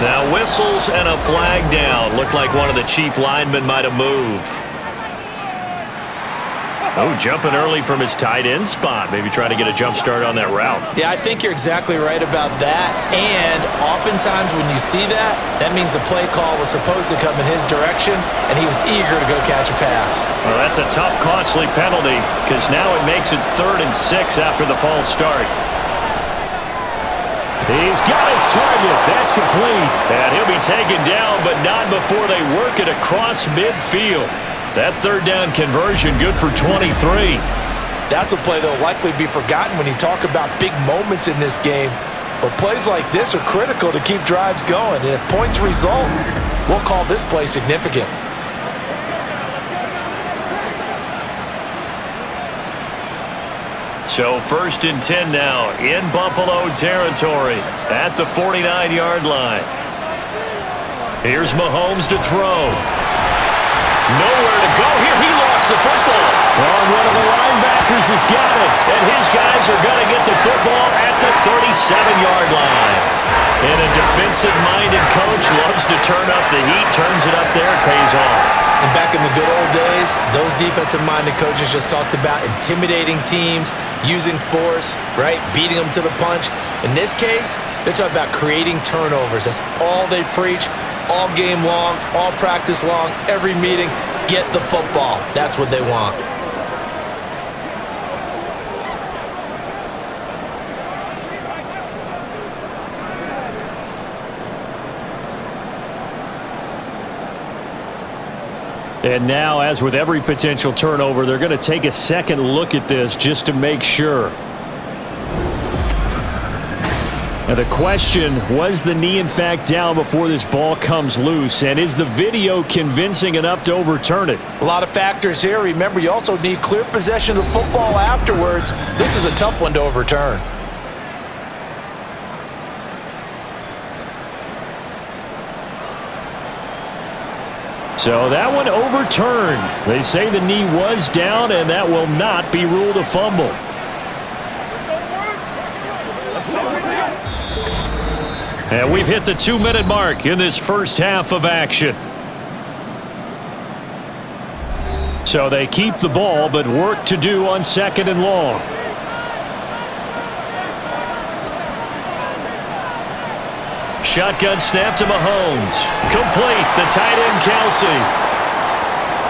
Now whistles and a flag down. Looked like one of the Chief linemen might have moved. Oh, jumping early from his tight end spot. Maybe trying to get a jump start on that route. Yeah, I think you're exactly right about that. And oftentimes when you see that, that means the play call was supposed to come in his direction, and he was eager to go catch a pass. Well, that's a tough, costly penalty because now it makes it 3rd and 6 after the false start. He's got his target. That's complete. And he'll be taken down, but not before they work it across midfield. That 3rd down conversion good for 23. That's a play that will likely be forgotten when you talk about big moments in this game. But plays like this are critical to keep drives going. And if points result, we'll call this play significant. So 1st and 10 now in Buffalo territory at the 49-yard line. Here's Mahomes to throw. Nowhere to go here. He lost the football. Well, one of the linebackers has got it. And his guys are going to get the football at the 37-yard line. And a defensive-minded coach loves to turn up the heat, turns it up there, it pays off. And back in the good old days, those defensive-minded coaches just talked about intimidating teams, using force, right, beating them to the punch. In this case, they're talking about creating turnovers. That's all they preach. All game long, all practice long, every meeting, get the football. That's what they want. And now, as with every potential turnover, they're going to take a second look at this just to make sure. Now the question, was the knee in fact down before this ball comes loose? And is the video convincing enough to overturn it? A lot of factors here. Remember, you also need clear possession of the football afterwards. This is a tough one to overturn. So that one overturned. They say the knee was down, and that will not be ruled a fumble. And we've hit the 2-minute mark in this first half of action. So they keep the ball, but work to do on 2nd and long. Shotgun snap to Mahomes. Complete. The tight end, Kelsey.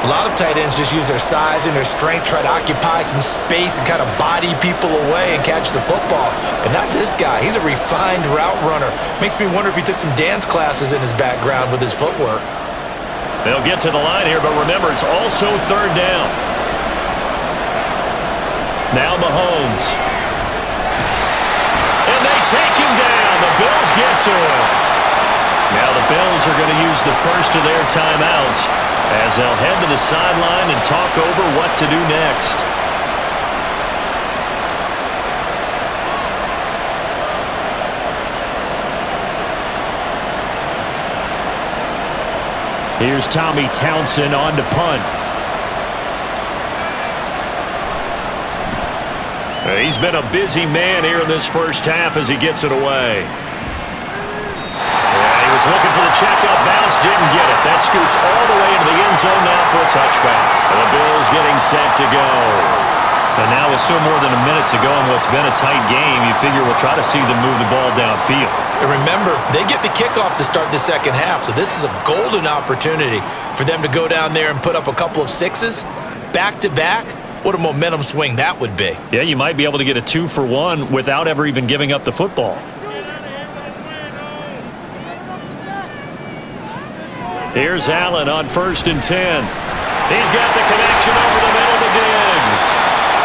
A lot of tight ends just use their size and their strength, try to occupy some space and kind of body people away and catch the football. But not this guy. He's a refined route runner. Makes me wonder if he took some dance classes in his background with his footwork. They'll get to the line here, but remember, it's also 3rd down. Now Mahomes. take him down. The Bills get to him. Now the Bills are going to use the first of their timeouts as they'll head to the sideline and talk over what to do next. Here's Tommy Townsend on to punt. He's been a busy man here in this first half as he gets it away. He was looking for the checkup bounce, didn't get it. That scoots all the way into the end zone now for a touchback. And the Bills getting set to go. And now with still more than a minute to go in what's been a tight game, you figure we'll try to see them move the ball downfield. And remember, they get the kickoff to start the second half, so this is a golden opportunity for them to go down there and put up a couple of sixes back-to-back. What a momentum swing that would be. Yeah, you might be able to get a 2-for-1 without ever even giving up the football. Here's Allen on 1st and 10. He's got the connection over the middle to Diggs.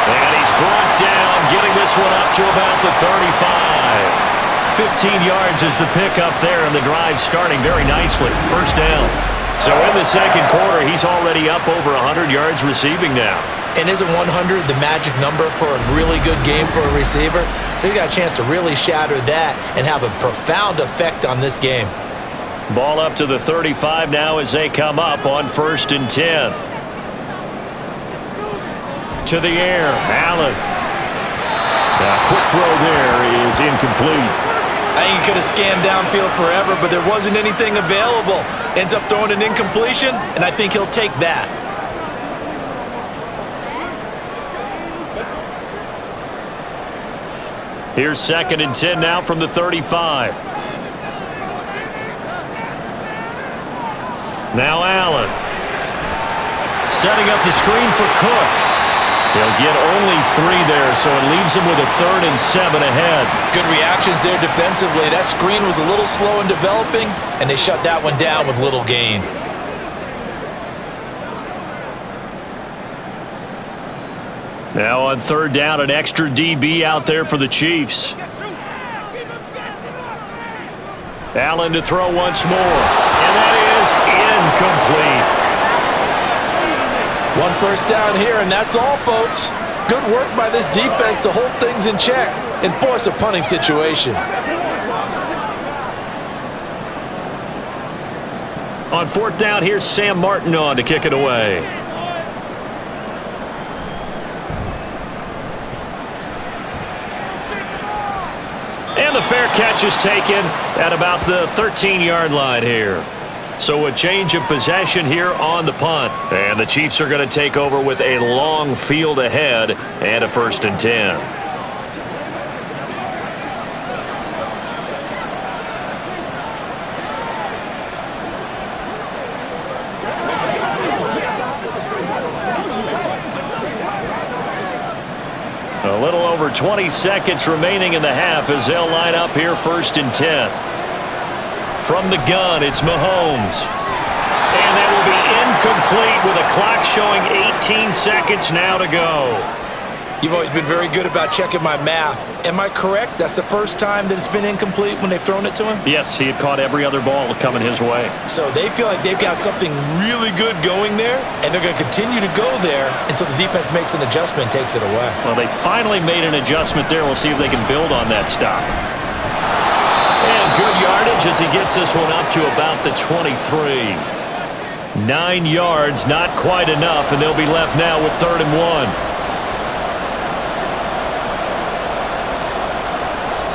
And he's brought down, getting this one up to about the 35. 15 yards is the pickup there, and the drive starting very nicely. First down. So in the second quarter, he's already up over 100 yards receiving now. And isn't 100 the magic number for a really good game for a receiver? So he's got a chance to really shatter that and have a profound effect on this game. Ball up to the 35 now as they come up on 1st and 10. To the air, Allen. A quick throw there is incomplete. I think he could have scanned downfield forever, but there wasn't anything available. Ends up throwing an incompletion, and I think he'll take that. Here's 2nd and 10 now from the 35. Now Allen. Setting up the screen for Cook. He'll get only 3 there, so it leaves him with a 3rd and 7 ahead. Good reactions there defensively. That screen was a little slow in developing, and they shut that one down with little gain. Now on 3rd down, an extra DB out there for the Chiefs. Allen to throw once more, and that is incomplete. 1 first down here, and that's all, folks. Good work by this defense to hold things in check and force a punting situation. On 4th down, here's Sam Martin on to kick it away. And the fair catch is taken at about the 13-yard line here. So a change of possession here on the punt. And the Chiefs are going to take over with a long field ahead and a 1st and 10. A little over 20 seconds remaining in the half as they'll line up here 1st and 10. From the gun, it's Mahomes. And that will be incomplete with a clock showing 18 seconds now to go. You've always been very good about checking my math. Am I correct? That's the first time that it's been incomplete when they've thrown it to him? Yes, he had caught every other ball coming his way. So they feel like they've got something really good going there, and they're going to continue to go there until the defense makes an adjustment and takes it away. Well, they finally made an adjustment there. We'll see if they can build on that stop. And good yardage as he gets this one up to about the 23. 9 yards, not quite enough, and they'll be left now with 3rd and 1.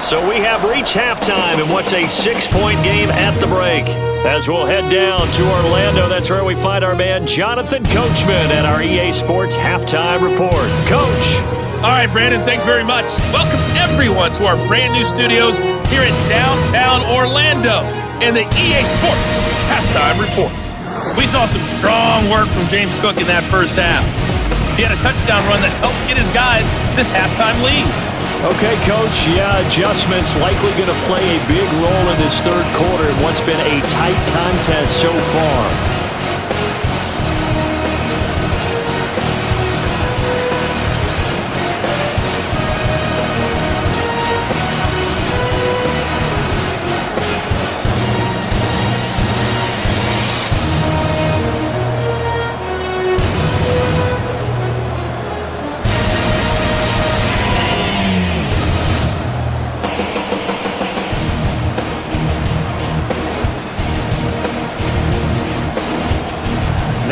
So we have reached halftime in what's a 6-point game at the break. As we'll head down to Orlando, that's where we find our man Jonathan Coachman at our EA Sports Halftime Report. Coach. All right, Brandon, thanks very much. Welcome everyone to our brand new studios here in downtown Orlando and the EA Sports Halftime Report. We saw some strong work from James Cook in that first half. He had a touchdown run that helped get his guys this halftime lead. Okay, Coach, yeah, adjustments likely going to play a big role in this 3rd quarter in what's been a tight contest so far.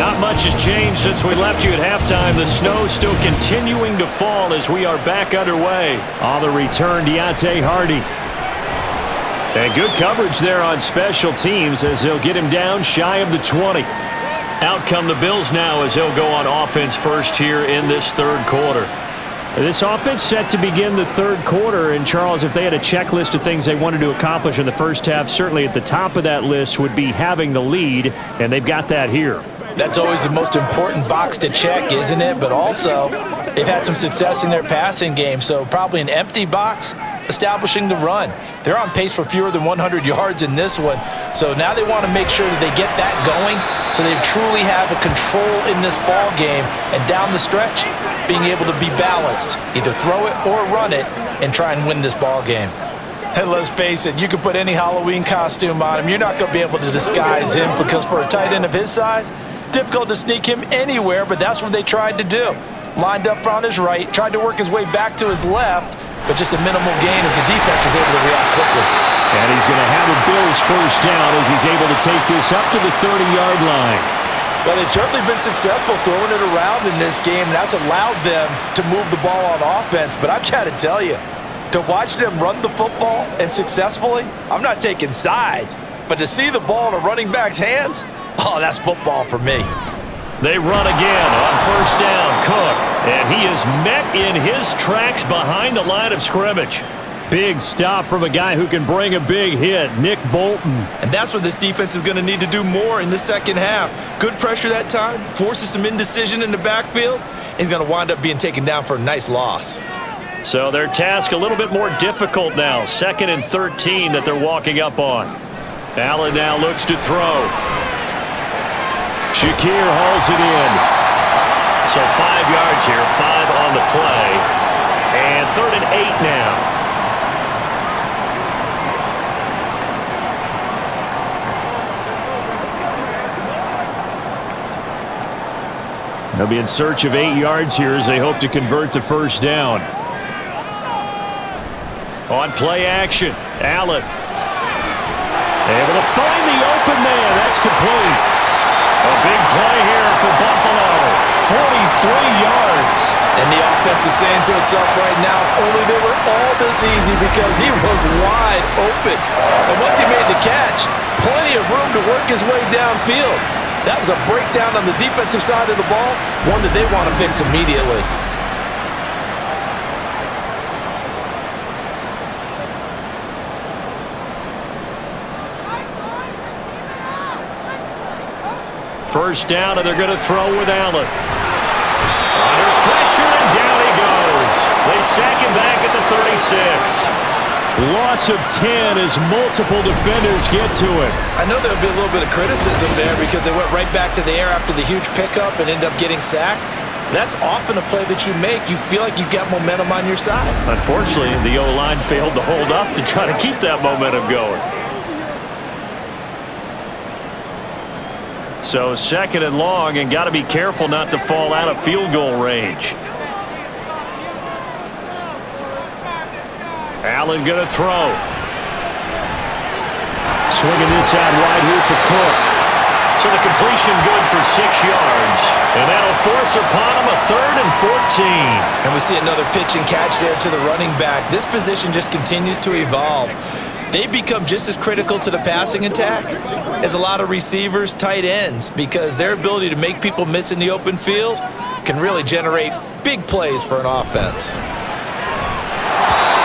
Not much has changed since we left you at halftime. The snow still continuing to fall as we are back underway. On the return, Deontay Hardy. And good coverage there on special teams as they'll get him down shy of the 20. Out come the Bills now as they'll go on offense first here in this third quarter. This offense set to begin the third quarter, and Charles, if they had a checklist of things they wanted to accomplish in the first half, certainly at the top of that list would be having the lead, and they've got that here. That's always the most important box to check, isn't it? But also, they've had some success in their passing game, so probably an empty box establishing the run. They're on pace for fewer than 100 yards in this one, so now they want to make sure that they get that going so they truly have a control in this ball game, and down the stretch, being able to be balanced, either throw it or run it, and try and win this ball game. And let's face it, you can put any Halloween costume on him. You're not going to be able to disguise him because for a tight end of his size, difficult to sneak him anywhere, but that's what they tried to do. Lined up on his right, tried to work his way back to his left, but just a minimal gain as the defense was able to react quickly. And he's going to have a Bills first down as he's able to take this up to the 30-yard line. Well, they've certainly been successful throwing it around in this game, and that's allowed them to move the ball on offense. But I've got to tell you, to watch them run the football and successfully, I'm not taking sides, but to see the ball in a running back's hands, oh, that's football for me. They run again on first down, Cook, and he is met in his tracks behind the line of scrimmage. Big stop from a guy who can bring a big hit, Nick Bolton. And that's what this defense is going to need to do more in the second half. Good pressure that time, forces some indecision in the backfield. He's going to wind up being taken down for a nice loss. So their task a little bit more difficult now. 2nd and 13 that they're walking up on. Allen now looks to throw. Shakir hauls it in. So 5 yards here, 5 on the play. And 3rd and 8 now. They'll be in search of 8 yards here as they hope to convert the first down. On play action, Allen. Able to find the open man. That's complete. A big play here for Buffalo. 43 yards. And the offense is saying to itself right now, only they were all this easy because he was wide open. And once he made the catch, plenty of room to work his way downfield. That was a breakdown on the defensive side of the ball, one that they want to fix immediately. First down, and they're going to throw with Allen. Under pressure, and down he goes. They sack him back at the 36. Loss of 10 as multiple defenders get to it. I know there'll be a little bit of criticism there because they went right back to the air after the huge pickup and ended up getting sacked. That's often a play that you make. You feel like you've got momentum on your side. Unfortunately, the O-line failed to hold up to try to keep that momentum going. So 2nd and long, and got to be careful not to fall out of field goal range. Allen going to throw. Swinging this out wide here for Cook. So the completion good for 6 yards. And that'll force upon him a 3rd and 14. And we see another pitch and catch there to the running back. This position just continues to evolve. They become just as critical to the passing attack as a lot of receivers, tight ends, because their ability to make people miss in the open field can really generate big plays for an offense.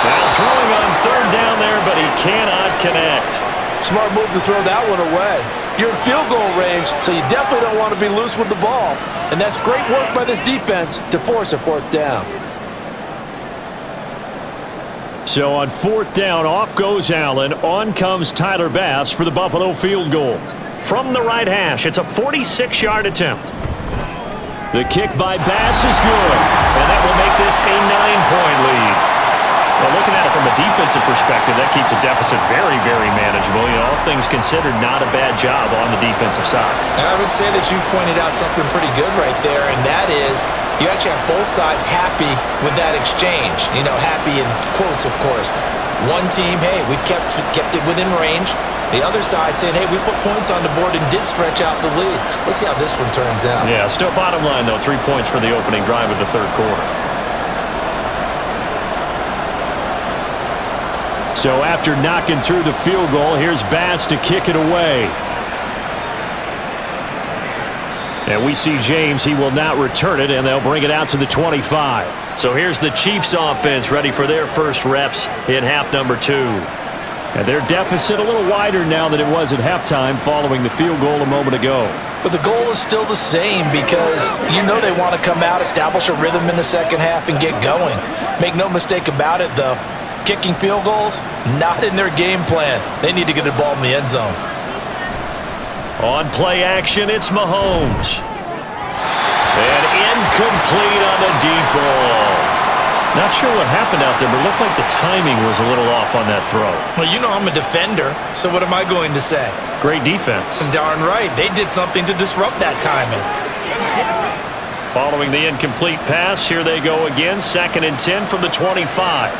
Now throwing on 3rd down there, but he cannot connect. Smart move to throw that one away. You're in field goal range, so you definitely don't want to be loose with the ball. And that's great work by this defense to force a 4th down. So on 4th down, off goes Allen. On comes Tyler Bass for the Buffalo field goal. From the right hash, it's a 46-yard attempt. The kick by Bass is good, and that will make this a 9-point lead. Well, looking at it from a defensive perspective, that keeps a deficit very, very manageable. You know, all things considered, not a bad job on the defensive side. And I would say that you've pointed out something pretty good right there, and that is you actually have both sides happy with that exchange. You know, happy in quotes, of course. One team, hey, we've kept it within range. The other side saying, hey, we put points on the board and did stretch out the lead. Let's see how this one turns out. Yeah, still bottom line, though, 3 points for the opening drive of the third quarter. So after knocking through the field goal, here's Bass to kick it away. And we see James. He will not return it, and they'll bring it out to the 25. So here's the Chiefs offense ready for their first reps in half number 2. And their deficit a little wider now than it was at halftime following the field goal a moment ago. But the goal is still the same because you know they want to come out, establish a rhythm in the second half, and get going. Make no mistake about it, though. Kicking field goals, not in their game plan. They need to get the ball in the end zone. On play action, it's Mahomes. And incomplete on the deep ball. Not sure what happened out there, but it looked like the timing was a little off on that throw. Well, you know I'm a defender, so what am I going to say? Great defense. Darn right. They did something to disrupt that timing. Following the incomplete pass, here they go again. 2nd and 10 from the 25.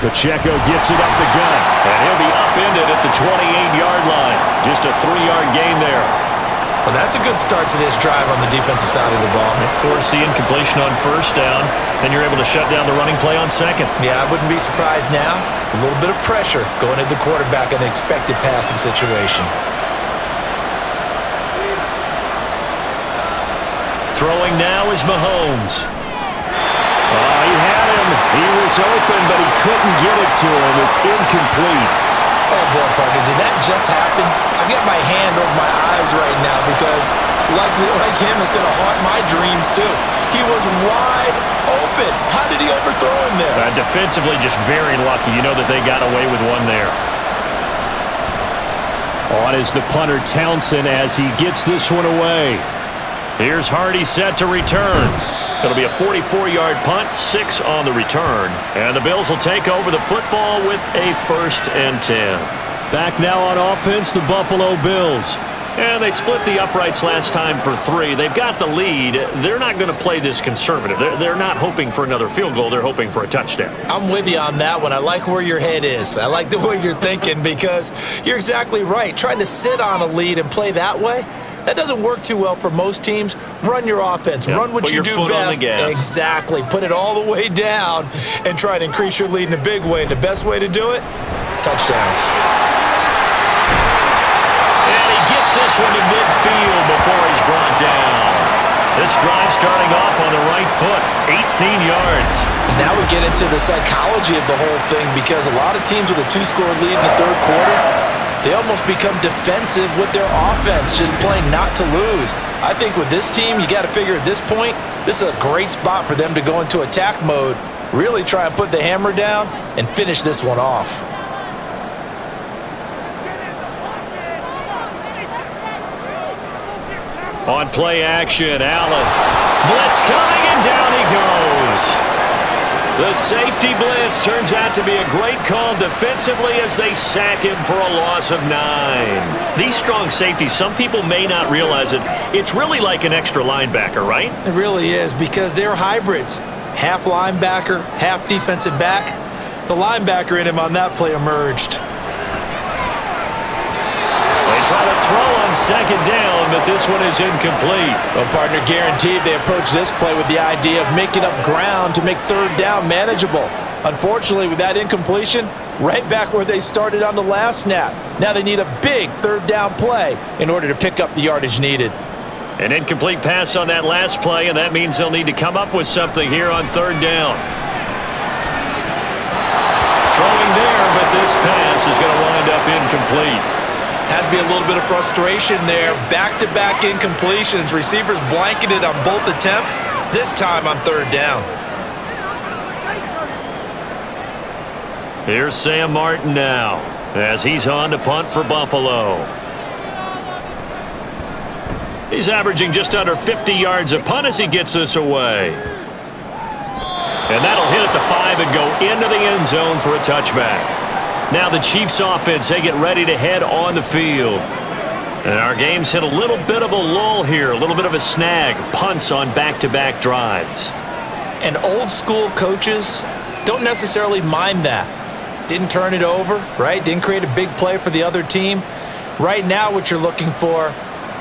Pacheco gets it up the gut, and he'll be upended at the 28-yard line. Just a 3-yard gain there. Well, that's a good start to this drive on the defensive side of the ball. Force the incompletion on first down, then you're able to shut down the running play on second. Yeah, I wouldn't be surprised now. A little bit of pressure going into the quarterback in an expected passing situation. Throwing now is Mahomes. Oh, he had him. He was open, but he couldn't get it to him. It's incomplete. Oh, boy, partner, did that just happen? I've got my hand over my eyes right now because, like him, it's going to haunt my dreams, too. He was wide open. How did he overthrow him there? Defensively, just very lucky. You know that they got away with one there. On is the punter, Townsend, as he gets this one away. Here's Hardy set to return. It'll be a 44-yard punt, 6 on the return. And the Bills will take over the football with a 1st and 10. Back now on offense, the Buffalo Bills. And they split the uprights last time for 3. They've got the lead. They're not going to play this conservative. They're not hoping for another field goal. They're hoping for a touchdown. I'm with you on that one. I like where your head is. I like the way you're thinking because you're exactly right. Trying to sit on a lead and play that way, that doesn't work too well for most teams. Run your offense. Yep. Run what you do best. Exactly. Put it all the way down and try to increase your lead in a big way. And the best way to do it, touchdowns. And he gets this one to midfield before he's brought down. This drive starting off on the right foot, 18 yards. Now we get into the psychology of the whole thing because a lot of teams with a 2-score lead in the third quarter, they almost become defensive with their offense, just playing not to lose. I think with this team, you got to figure at this point, this is a great spot for them to go into attack mode, really try and put the hammer down and finish this one off. On play action, Allen. Blitz coming, and down he goes. The safety blitz turns out to be a great call defensively as they sack him for a loss of 9. These strong safeties, some people may not realize it. It's really like an extra linebacker, right? It really is because they're hybrids. Half linebacker, half defensive back. The linebacker in him on that play emerged. They try to throw on 2nd down, but this one is incomplete. Well, partner, guaranteed they approach this play with the idea of making up ground to make 3rd down manageable. Unfortunately, with that incompletion, right back where they started on the last snap. Now they need a big 3rd down play in order to pick up the yardage needed. An incomplete pass on that last play, and that means they'll need to come up with something here on 3rd down. Throwing there, but this pass is going to wind up incomplete. Has to be a little bit of frustration there. Back-to-back incompletions. Receivers blanketed on both attempts, this time on 3rd down. Here's Sam Martin now as he's on to punt for Buffalo. He's averaging just under 50 yards a punt as he gets this away. And that'll hit at the 5 and go into the end zone for a touchback. Now the Chiefs offense, they get ready to head on the field. And our game's hit a little bit of a lull here, a little bit of a snag. Punts on back-to-back drives. And old school coaches don't necessarily mind that. didn't turn it over, right? Didn't create a big play for the other team. Right now what you're looking for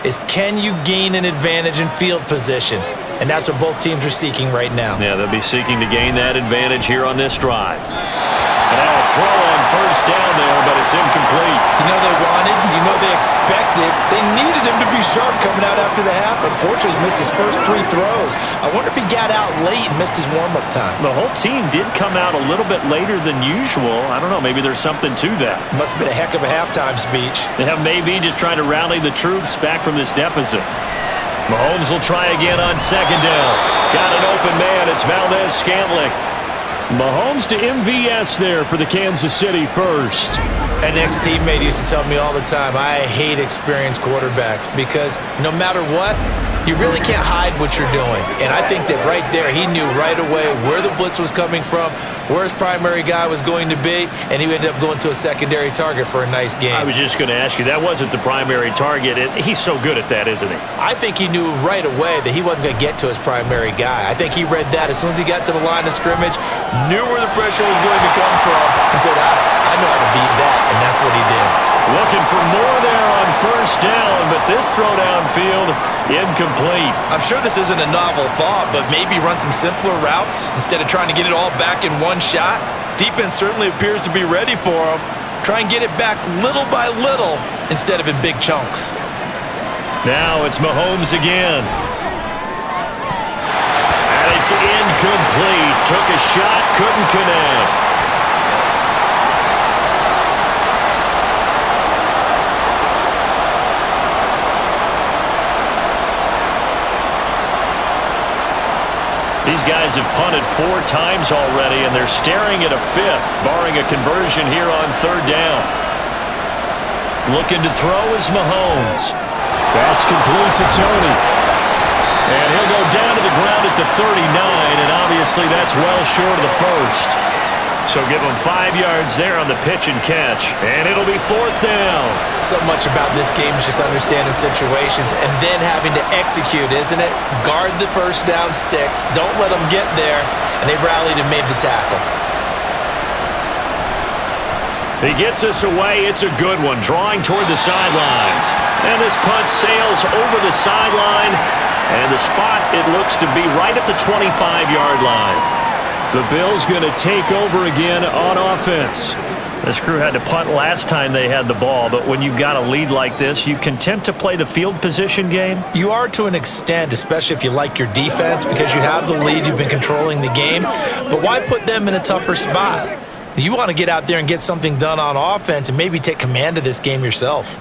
is, can you gain an advantage in field position? And that's what both teams are seeking right now. Yeah, they'll be seeking to gain that advantage here on this drive. And now a throw on first down there, but it's incomplete. You know they wanted, you know they expected. They needed him to be sharp coming out after the half. Unfortunately, he's missed his first 3 throws. I wonder if he got out late and missed his warm-up time. The whole team did come out a little bit later than usual. I don't know, maybe there's something to that. Must have been a heck of a halftime speech. Yeah, maybe just trying to rally the troops back from this deficit. Mahomes will try again on second down. Got an open man. It's Valdez-Scantling. Mahomes to MVS there for the Kansas City first. An ex-teammate used to tell me all the time, I hate experienced quarterbacks because no matter what, you really can't hide what you're doing. And I think that right there, he knew right away where the blitz was coming from, where his primary guy was going to be, and he ended up going to a secondary target for a nice game. I was just going to ask you, that wasn't the primary target. He's so good at that, isn't he? I think he knew right away that he wasn't going to get to his primary guy. I think he read that as soon as he got to the line of scrimmage, knew where the pressure was going to come from, and said, I know how to beat that, and that's what he did. Looking for more there on first down, but this throw downfield, incomplete. I'm sure this isn't a novel thought, but maybe run some simpler routes instead of trying to get it all back in one shot. Defense certainly appears to be ready for him. Try and get it back little by little instead of in big chunks. Now it's Mahomes again. And it's incomplete. Took a shot, couldn't connect. These guys have punted 4 times already, and they're staring at a 5th, barring a conversion here on third down. Looking to throw is Mahomes. That's complete to Tony. And he'll go down to the ground at the 39, and obviously that's well short of the first. So give him 5 yards there on the pitch and catch, and it'll be 4th down. So much about this game is just understanding situations and then having to execute, isn't it? Guard the first down sticks. Don't let them get there, and they rallied and made the tackle. He gets us away. It's a good one, drawing toward the sidelines. And this punt sails over the sideline, and the spot, it looks to be right at the 25-yard line. The Bills going to take over again on offense. This crew had to punt last time they had the ball, but when you've got a lead like this, you content to play the field position game? You are to an extent, especially if you like your defense, because you have the lead, you've been controlling the game. But why put them in a tougher spot? You want to get out there and get something done on offense and maybe take command of this game yourself.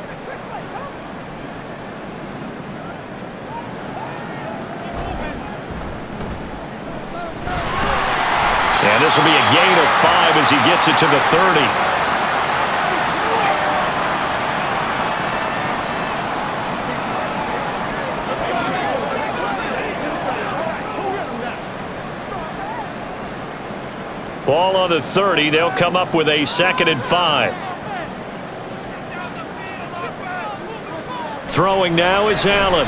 And this will be a gain of 5 as he gets it to the 30. Ball on the 30. They'll come up with a 2nd and 5. Throwing now is Allen.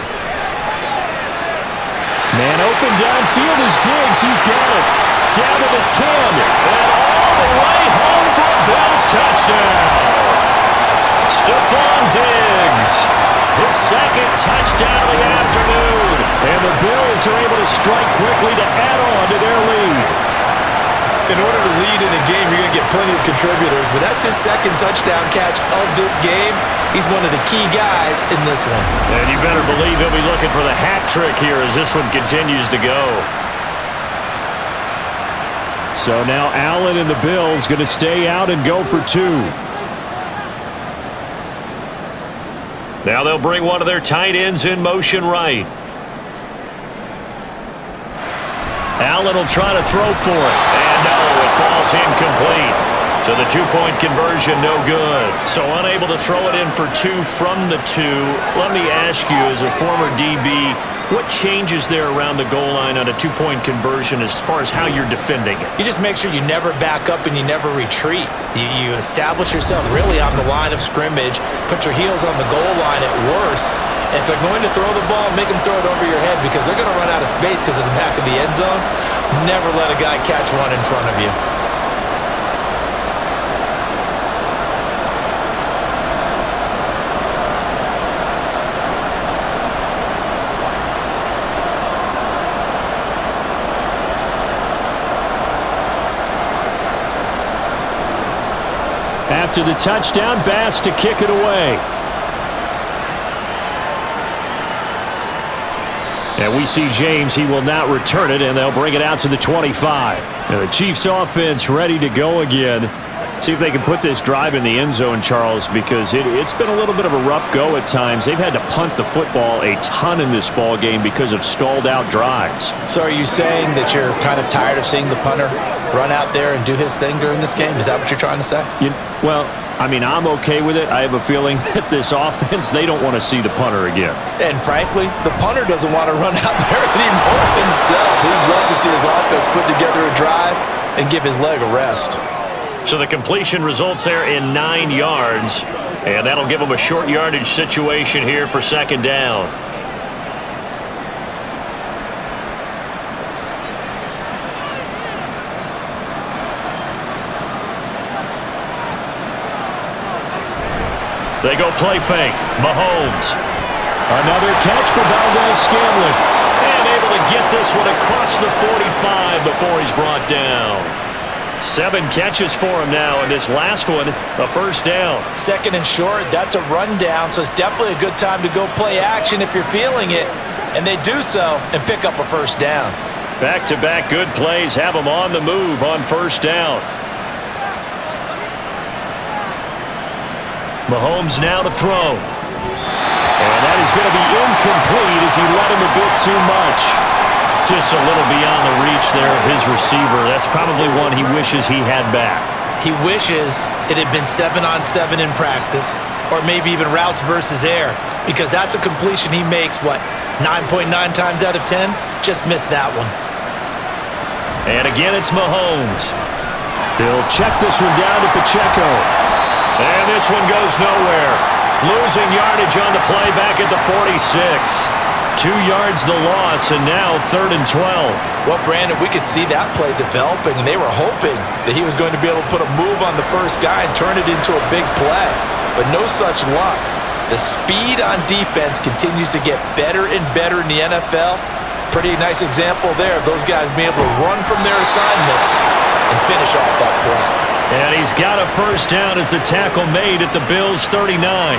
Man open downfield is Diggs. He's got it. Down to the 10. And all the way home for a Bills touchdown. Stephon Diggs. His 2nd touchdown of the afternoon. And the Bills are able to strike quickly to add on to their lead. In order to lead in a game, you're going to get plenty of contributors, but that's his 2nd touchdown catch of this game. He's one of the key guys in this one. And you better believe he'll be looking for the hat trick here as this one continues to go. So now Allen and the Bills going to stay out and go for 2. Now they'll bring one of their tight ends in motion right. Allen will try to throw for it. And no, it falls incomplete. So the 2-point conversion, no good. So unable to throw it in for 2 from the 2. Let me ask you, as a former DB, what changes there around the goal line on a 2-point conversion as far as how you're defending it? You just make sure you never back up and you never retreat. You establish yourself really on the line of scrimmage, put your heels on the goal line at worst. And if they're going to throw the ball, make them throw it over your head because they're going to run out of space because of the back of the end zone. Never let a guy catch one in front of you. after the touchdown. Bass to kick it away. And we see James. He will not return it, and they'll bring it out to the 25. And the Chiefs offense ready to go again. See if they can put this drive in the end zone, Charles, because it's been a little bit of a rough go at times. They've had to punt the football a ton in this ball game because of stalled out drives. So are you saying that you're kind of tired of seeing the punter run out there and do his thing during this game? Is that what you're trying to say? Well, I mean, I'm okay with it. I have a feeling that this offense, they don't want to see the punter again. And frankly, the punter doesn't want to run out there anymore himself. He'd love to see his offense put together a drive and give his leg a rest. So the completion results there in 9 yards, and that'll give them a short yardage situation here for second down. They go play fake. Mahomes. Another catch for Valdez-Scantling. And able to get this one across the 45 before he's brought down. 7 catches for him now, and this last one, a first down. Second and short, that's a rundown, so it's definitely a good time to go play action if you're feeling it. And they do so and pick up a first down. Back-to-back good plays have them on the move on first down. Mahomes now to throw. And that is going to be incomplete as he let him a bit too much. Just a little beyond the reach there of his receiver. That's probably one he wishes he had back. He wishes it had been 7-on-7 in practice, or maybe even routes versus air, because that's a completion he makes, 9.9 times out of 10? Just missed that one. And again, it's Mahomes. He'll check this one down to Pacheco. And this one goes nowhere. Losing yardage on the play back at the 46. 2 yards the loss, and now 3rd and 12. Well, Brandon, we could see that play developing, and they were hoping that he was going to be able to put a move on the first guy and turn it into a big play. But no such luck. The speed on defense continues to get better and better in the NFL. Pretty nice example there of those guys being able to run from their assignments and finish off that play. And he's got a first down as the tackle made at the Bills' 39.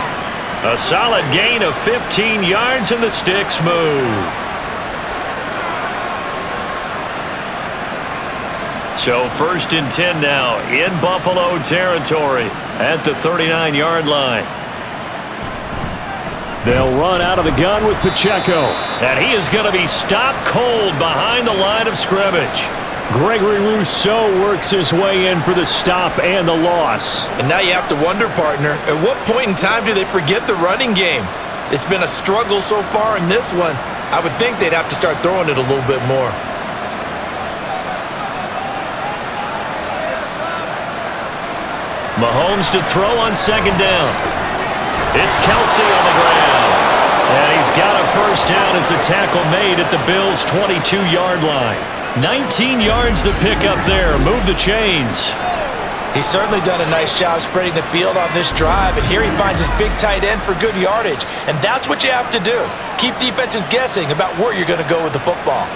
A solid gain of 15 yards, and the sticks move. So 1st and 10 now in Buffalo territory at the 39-yard line. They'll run out of the gun with Pacheco. And he is going to be stopped cold behind the line of scrimmage. Gregory Rousseau works his way in for the stop and the loss. And now you have to wonder, partner, at what point in time do they forget the running game? It's been a struggle so far in this one. I would think they'd have to start throwing it a little bit more. Mahomes to throw on second down. It's Kelsey on the ground. And he's got a first down as the tackle made at the Bills' 22-yard line. 19 yards the pick up there. Move the chains. He's certainly done a nice job spreading the field on this drive, and here he finds his big tight end for good yardage. And that's what you have to do. Keep defenses guessing about where you're going to go with the football.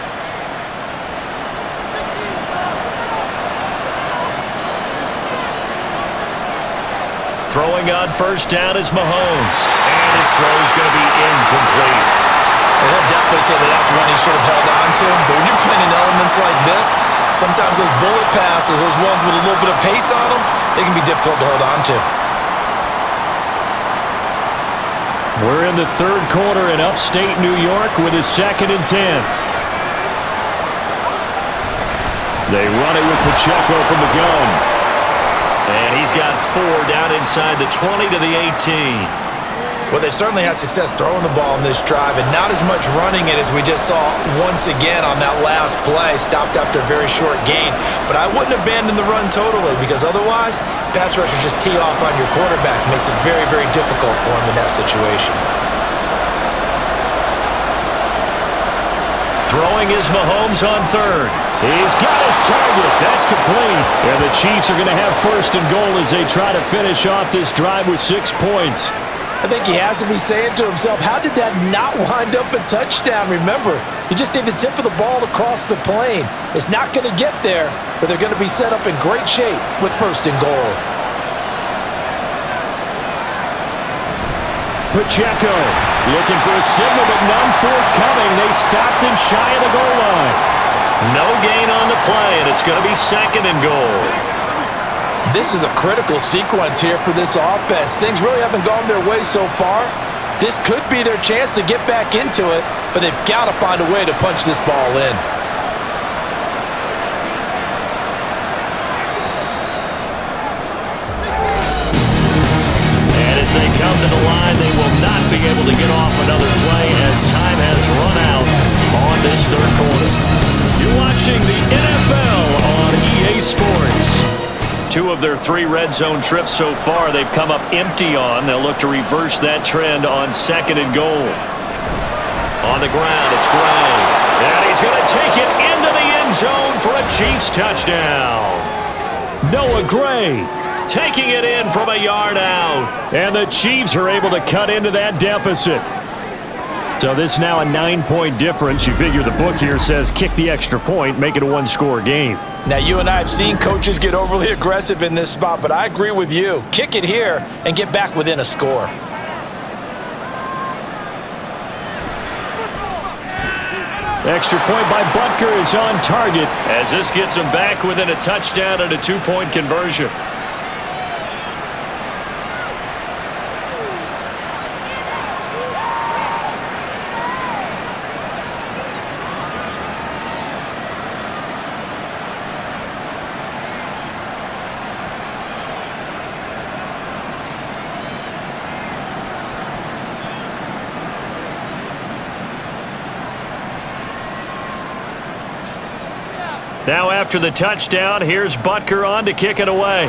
Throwing on first down is Mahomes. And his throw is going to be incomplete. Well, he'll definitely say that that's one he should have held on to. But when you're playing in elements like this, sometimes those bullet passes, those ones with a little bit of pace on them, they can be difficult to hold on to. We're in the 3rd quarter in upstate New York with a 2nd and 10. They run it with Pacheco from the gun. And he's got 4 down inside the 20 to the 18. Well, they've certainly had success throwing the ball in this drive, and not as much running it as we just saw once again on that last play, stopped after a very short gain. But I wouldn't abandon the run totally, because otherwise, pass rushers just tee off on your quarterback. Makes it very, very difficult for him in that situation. Throwing is Mahomes on 3rd. He's got his target. That's complete. And the Chiefs are going to have 1st and goal as they try to finish off this drive with 6 points. I think he has to be saying to himself, how did that not wind up a touchdown? Remember, you just need the tip of the ball to cross the plane. It's not going to get there, but they're going to be set up in great shape with 1st and goal. Pacheco looking for a signal, but none forthcoming. They stopped him shy of the goal line. No gain on the play, and it's going to be 2nd and goal. This is a critical sequence here for this offense. Things really haven't gone their way so far. This could be their chance to get back into it, but they've got to find a way to punch this ball in. And as they come to the line, they will not be able to get off another play as time has run out on this 3rd quarter. You're watching the NFL on EA Sports. 2 of their 3 red zone trips so far they've come up empty on. They'll look to reverse that trend on 2nd and goal. On the ground, it's Gray. And he's going to take it into the end zone for a Chiefs touchdown. Noah Gray taking it in from a yard out. And the Chiefs are able to cut into that deficit. So this now a 9-point difference. You figure the book here says kick the extra point, make it a 1-score game. Now, you and I have seen coaches get overly aggressive in this spot, but I agree with you. Kick it here and get back within a score. Extra point by Butker is on target as this gets him back within a touchdown and a 2-point conversion. Now after the touchdown, here's Butker on to kick it away.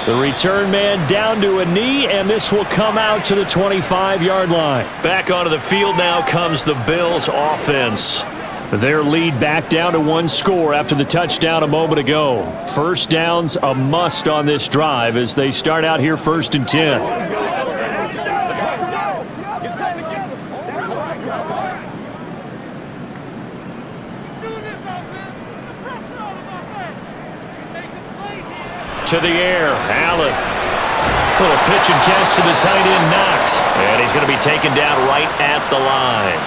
The return man down to a knee, and this will come out to the 25-yard line. Back onto the field now comes the Bills offense. Their lead back down to 1 score after the touchdown a moment ago. First down's a must on this drive as they start out here 1st and 10. To the air, Allen. Little pitch and catch to the tight end, Knox. And he's going to be taken down right at the line.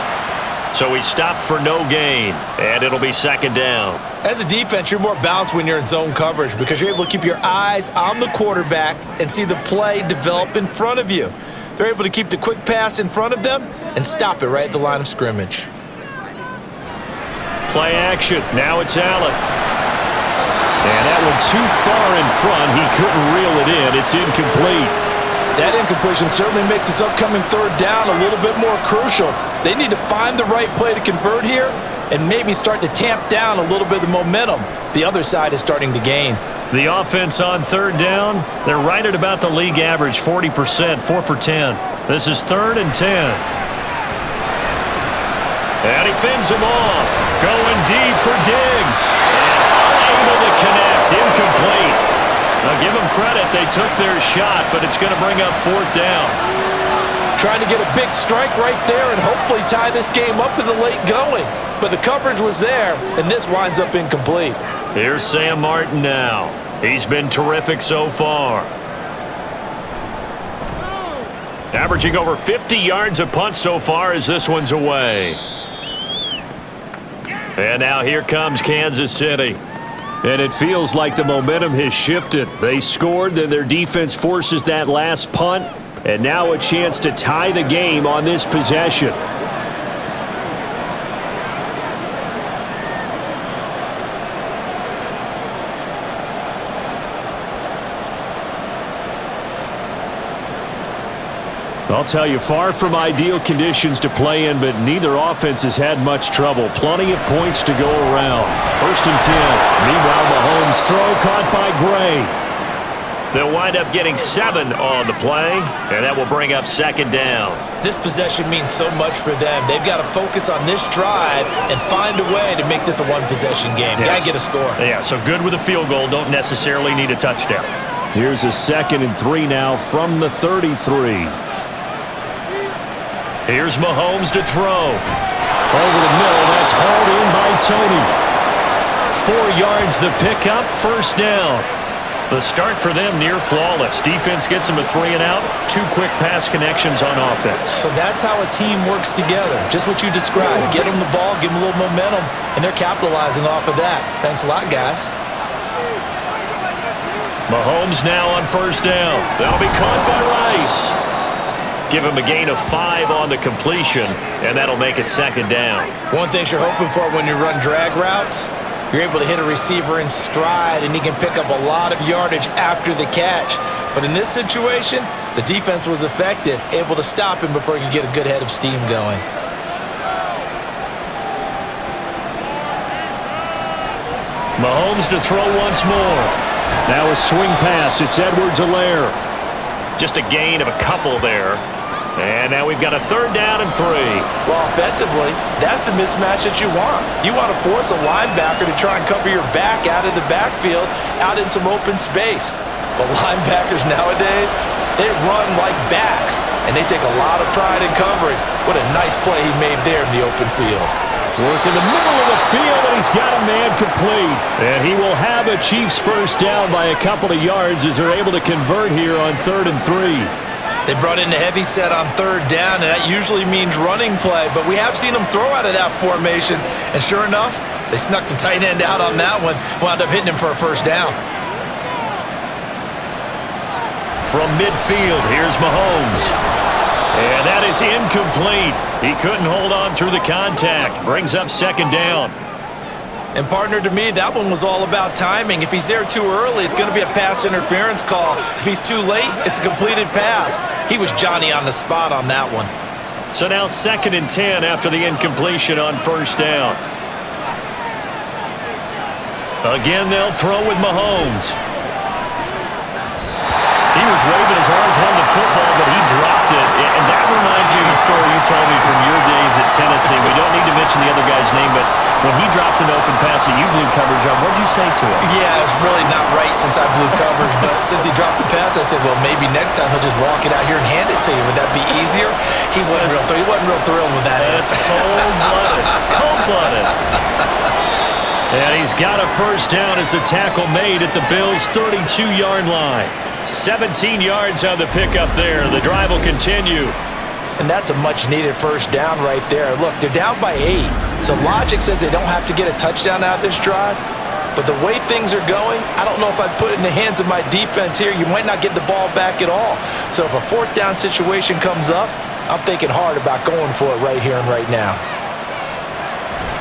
So he stopped for no gain, and it'll be 2nd down. As a defense, you're more balanced when you're in zone coverage because you're able to keep your eyes on the quarterback and see the play develop in front of you. They're able to keep the quick pass in front of them and stop it right at the line of scrimmage. Play action. Now it's Allen. And that one too far in front. He couldn't reel it in. It's incomplete. That incompletion certainly makes this upcoming 3rd down a little bit more crucial. They need to find the right play to convert here and maybe start to tamp down a little bit of momentum the other side is starting to gain. The offense on 3rd down, they're right at about the league average, 40%, 4 for 10. This is 3rd and 10. And he fends him off. Going deep for Diggs. Able to connect, incomplete. Now give them credit, they took their shot, but it's going to bring up 4th down. Trying to get a big strike right there and hopefully tie this game up in the late going. But the coverage was there, and this winds up incomplete. Here's Sam Martin now. He's been terrific so far. Averaging over 50 yards a punt so far as this one's away. And now here comes Kansas City. And it feels like the momentum has shifted. They scored, then their defense forces that last punt, and now a chance to tie the game on this possession. I'll tell you, far from ideal conditions to play in, but neither offense has had much trouble. Plenty of points to go around. 1st and 10. Meanwhile, Mahomes' throw caught by Gray. They'll wind up getting 7 on the play, and that will bring up 2nd down. This possession means so much for them. They've got to focus on this drive and find a way to make this a 1-possession game. Yes. Got to get a score. Yeah, so good with a field goal. Don't necessarily need a touchdown. Here's a 2nd and 3 now from the 33. Here's Mahomes to throw. Over the middle, that's hauled in by Tony. 4 yards the pickup, 1st down. The start for them near flawless. Defense gets them a 3 and out. 2 quick pass connections on offense. So that's how a team works together. Just what you described. Get them the ball, give them a little momentum, and they're capitalizing off of that. Thanks a lot, guys. Mahomes now on first down. That'll be caught by Rice. Give him a gain of 5 on the completion, and that'll make it second down. One thing you're hoping for when you run drag routes, you're able to hit a receiver in stride, and he can pick up a lot of yardage after the catch. But in this situation, the defense was effective, able to stop him before he could get a good head of steam going. Mahomes to throw once more. Now a swing pass. It's Edwards-Helaire. Just a gain of a couple there. And now we've got a 3rd down and 3. Well, offensively, that's the mismatch that you want. You want to force a linebacker to try and cover your back out of the backfield, out in some open space. But linebackers nowadays, they run like backs, and they take a lot of pride in covering. What a nice play he made there in the open field. Work in the middle of the field, and he's got a man complete. And he will have a Chiefs first down by a couple of yards as they're able to convert here on 3rd and 3. They brought in a heavy set on 3rd down, and that usually means running play, but we have seen them throw out of that formation, and sure enough, they snuck the tight end out on that one, wound up hitting him for a first down. From midfield, here's Mahomes. And that is incomplete. He couldn't hold on through the contact. Brings up second down. And partner, to me, that one was all about timing. If he's there too early, it's going to be a pass interference call. If he's too late, it's a completed pass. He was Johnny on the spot on that one. So now 2nd and 10 after the incompletion on first down. Again, they'll throw with Mahomes. He was waving his arms, wanting the football, but he dropped it. And that reminds me of the story you told me from your days at Tennessee. We don't need to mention the other guy's name, but when he dropped an open pass and you blew coverage on, what did you say to him? Yeah, it's really not right since I blew coverage, but since he dropped the pass, I said, well, maybe next time he'll just walk it out here and hand it to you. Would that be easier? He wasn't real thrilled with that. That's cold-blooded. Cold-blooded. And he's got a first down as the tackle made at the Bills' 32-yard line. 17 yards on the pickup there. The drive will continue. And that's a much-needed first down right there. Look, they're down by 8. So logic says they don't have to get a touchdown out of this drive. But the way things are going, I don't know if I'd put it in the hands of my defense here. You might not get the ball back at all. So if a 4th down situation comes up, I'm thinking hard about going for it right here and right now.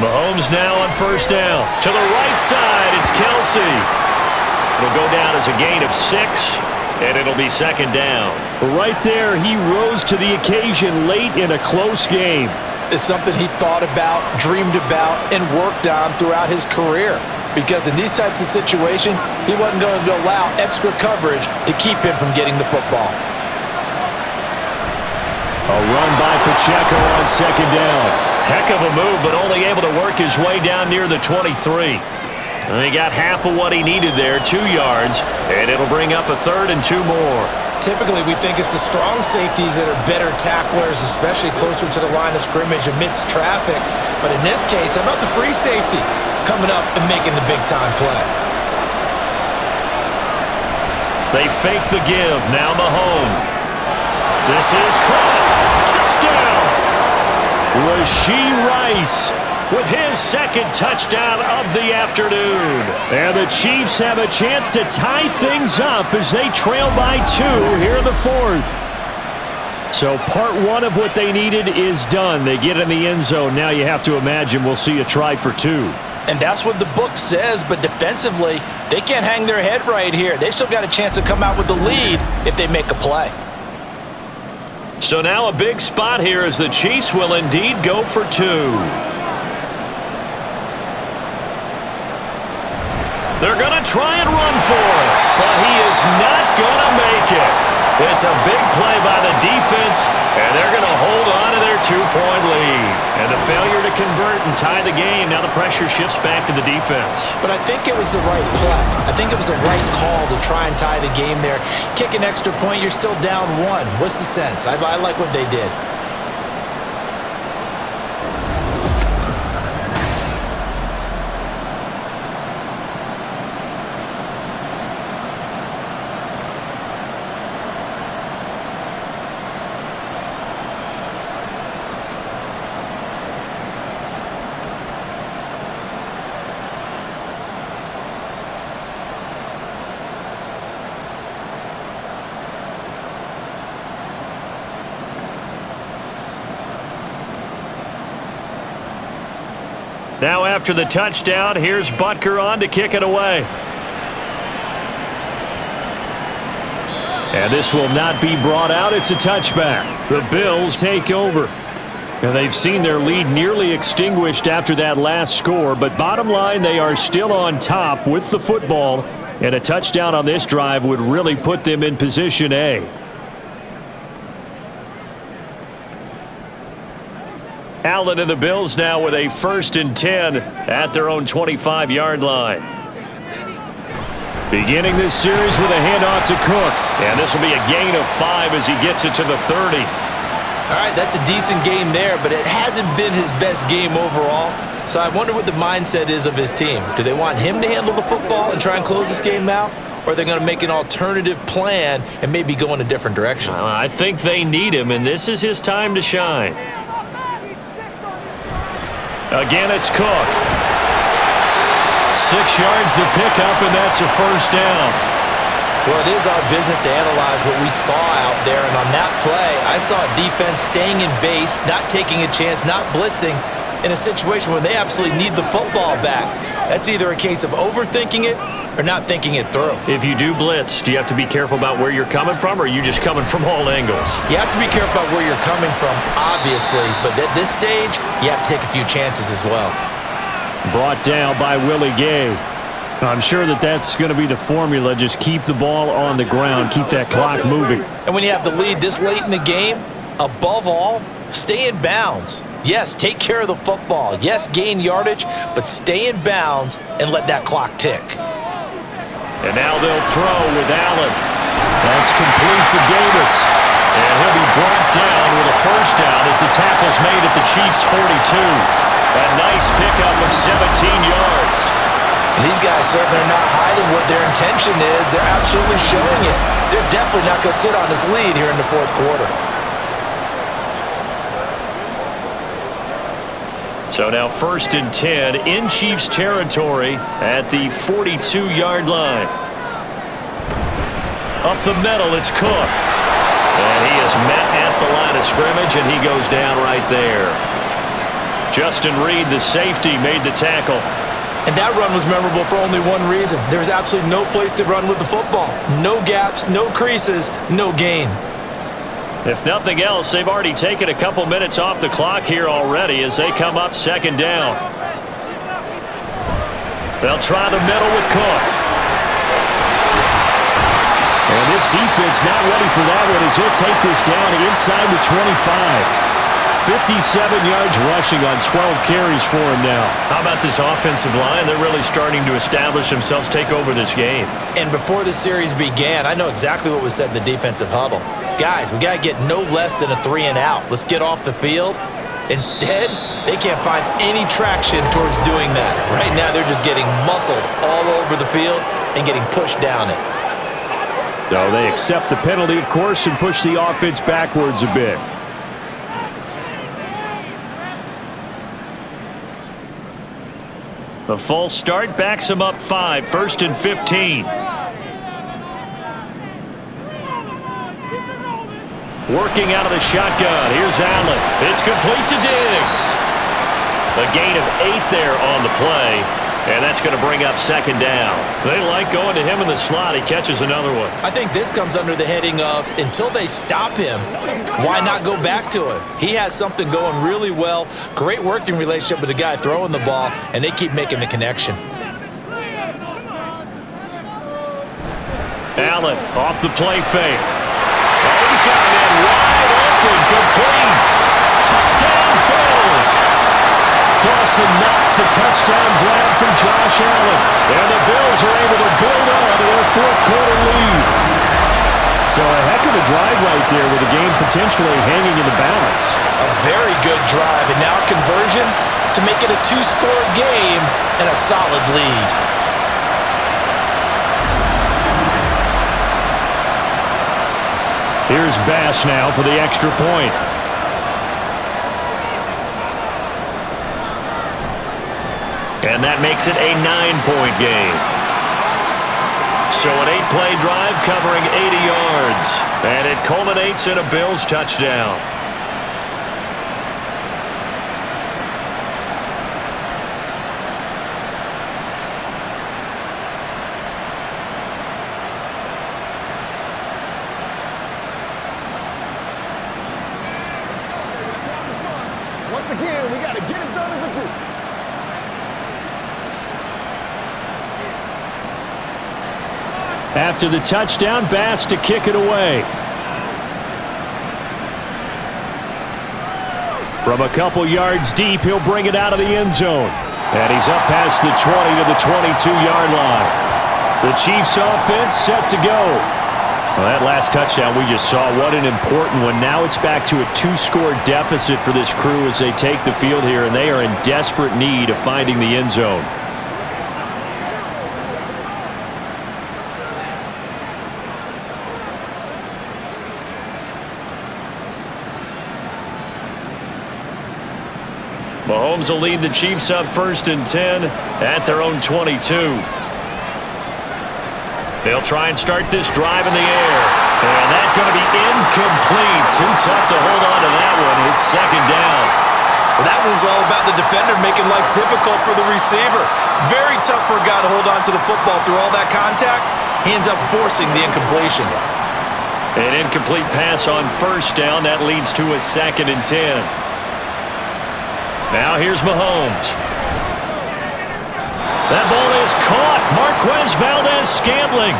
Mahomes now on first down. To the right side, it's Kelsey. It'll go down as a gain of 6. And it'll be second down. Right there, he rose to the occasion late in a close game. It's something he thought about, dreamed about, and worked on throughout his career. Because in these types of situations, he wasn't going to allow extra coverage to keep him from getting the football. A run by Pacheco on second down. Heck of a move, but only able to work his way down near the 23. And he got half of what he needed there, 2 yards, and it'll bring up a 3rd and 2 more. Typically, we think it's the strong safeties that are better tacklers, especially closer to the line of scrimmage amidst traffic. But in this case, how about the free safety coming up and making the big-time play? They fake the give. Now Mahomes. This is caught. Touchdown. Rashee Rice with his 2nd touchdown of the afternoon. And the Chiefs have a chance to tie things up as they trail by 2 here in the 4th. So part 1 of what they needed is done. They get in the end zone. Now you have to imagine we'll see a try for 2. And that's what the book says, but defensively, they can't hang their head right here. They've still got a chance to come out with the lead if they make a play. So now a big spot here as the Chiefs will indeed go for 2. They're going to try and run for it, but he is not going to make it. It's a big play by the defense, and they're going to hold on to their 2-point lead. And the failure to convert and tie the game, now the pressure shifts back to the defense. But I think it was the right play. I think it was the right call to try and tie the game there. Kick an extra point, you're still down 1. What's the sense? I like what they did. Now after the touchdown, here's Butker on to kick it away. And this will not be brought out. It's a touchback. The Bills take over. And they've seen their lead nearly extinguished after that last score. But bottom line, they are still on top with the football. And a touchdown on this drive would really put them in position A. Allen and the Bills now with a 1st and 10 at their own 25-yard line. Beginning this series with a handoff to Cook. And this will be a gain of 5 as he gets it to the 30. All right, that's a decent game there, but it hasn't been his best game overall. So I wonder what the mindset is of his team. Do they want him to handle the football and try and close this game out? Or are they going to make an alternative plan and maybe go in a different direction? I think they need him, and this is his time to shine. Again, it's Cook. 6 yards the pickup, and that's a 1st down. Well, it is our business to analyze what we saw out there, and on that play, I saw a defense staying in base, not taking a chance, not blitzing, in a situation where they absolutely need the football back. That's either a case of overthinking it or not thinking it through. If you do blitz, do you have to be careful about where you're coming from, or are you just coming from all angles? You have to be careful about where you're coming from, obviously, but at this stage, you have to take a few chances as well. Brought down by Willie Gay. I'm sure that's going to be the formula. Just keep the ball on the ground. Keep that clock moving. And when you have the lead this late in the game, above all, stay in bounds. Yes, take care of the football. Yes, gain yardage, but stay in bounds and let that clock tick. And now they'll throw with Allen. That's complete to Davis. And he'll be brought down with a 1st down as the tackle's made at the Chiefs' 42. A nice pickup of 17 yards. And these guys certainly are not hiding what their intention is. They're absolutely showing it. They're definitely not going to sit on this lead here in the 4th quarter. So now 1st and 10 in Chiefs territory at the 42-yard line. Up the middle, it's Cook. And he is met at the line of scrimmage, and he goes down right there. Justin Reed, the safety, made the tackle. And that run was memorable for only one reason. There was absolutely no place to run with the football. No gaps, no creases, no gain. If nothing else, they've already taken a couple minutes off the clock here already as they come up 2nd down. They'll try the middle with Cook. And this defense not ready for that one as he'll take this down inside the 25. 57 yards rushing on 12 carries for him now. How about this offensive line? They're really starting to establish themselves, take over this game. And before the series began, I know exactly what was said in the defensive huddle. Guys, we got to get no less than a 3 and out. Let's get off the field. Instead, they can't find any traction towards doing that. Right now, they're just getting muscled all over the field and getting pushed down it. So they accept the penalty, of course, and push the offense backwards a bit. The false start backs him up 5, 1st and 15. Working out of the shotgun. Here's Allen. It's complete to Diggs. A gain of 8 there on the play. And that's going to bring up 2nd down. They like going to him in the slot. He catches another one. I think this comes under the heading of until they stop him, why not go back to him? He has something going really well. Great working relationship with the guy throwing the ball, and they keep making the connection. Allen off the play fake. Oh, he's got a man wide open, complete. Touchdown, Bills. Dawson knocks a touchdown grab from Josh Allen. And the Bills are able to build on to their 4th quarter lead. So a heck of a drive right there with the game potentially hanging in the balance. A very good drive, and now conversion to make it a 2-score game and a solid lead. Here's Bass now for the extra point. And that makes it a 9-point game. So an 8-play drive covering 80 yards. And it culminates in a Bills touchdown. once again, we got to get it done as a group. After the touchdown, Bass to kick it away. From a couple yards deep, he'll bring it out of the end zone. And he's up past the 20 to the 22-yard line. The Chiefs offense set to go. Well, that last touchdown we just saw, what an important one. Now it's back to a 2-score deficit for this crew as they take the field here, and they are in desperate need of finding the end zone. Mahomes will lead the Chiefs up 1st and 10 at their own 22. They'll try and start this drive in the air. And that's going to be incomplete. Too tough to hold on to that one. It's 2nd down. Well, that one's all about the defender making life difficult for the receiver. Very tough for a guy to hold on to the football through all that contact. He ends up forcing the incompletion. An incomplete pass on 1st down. That leads to a 2nd and 10. Now here's Mahomes. That ball is caught. Marquez Valdez-Scantling.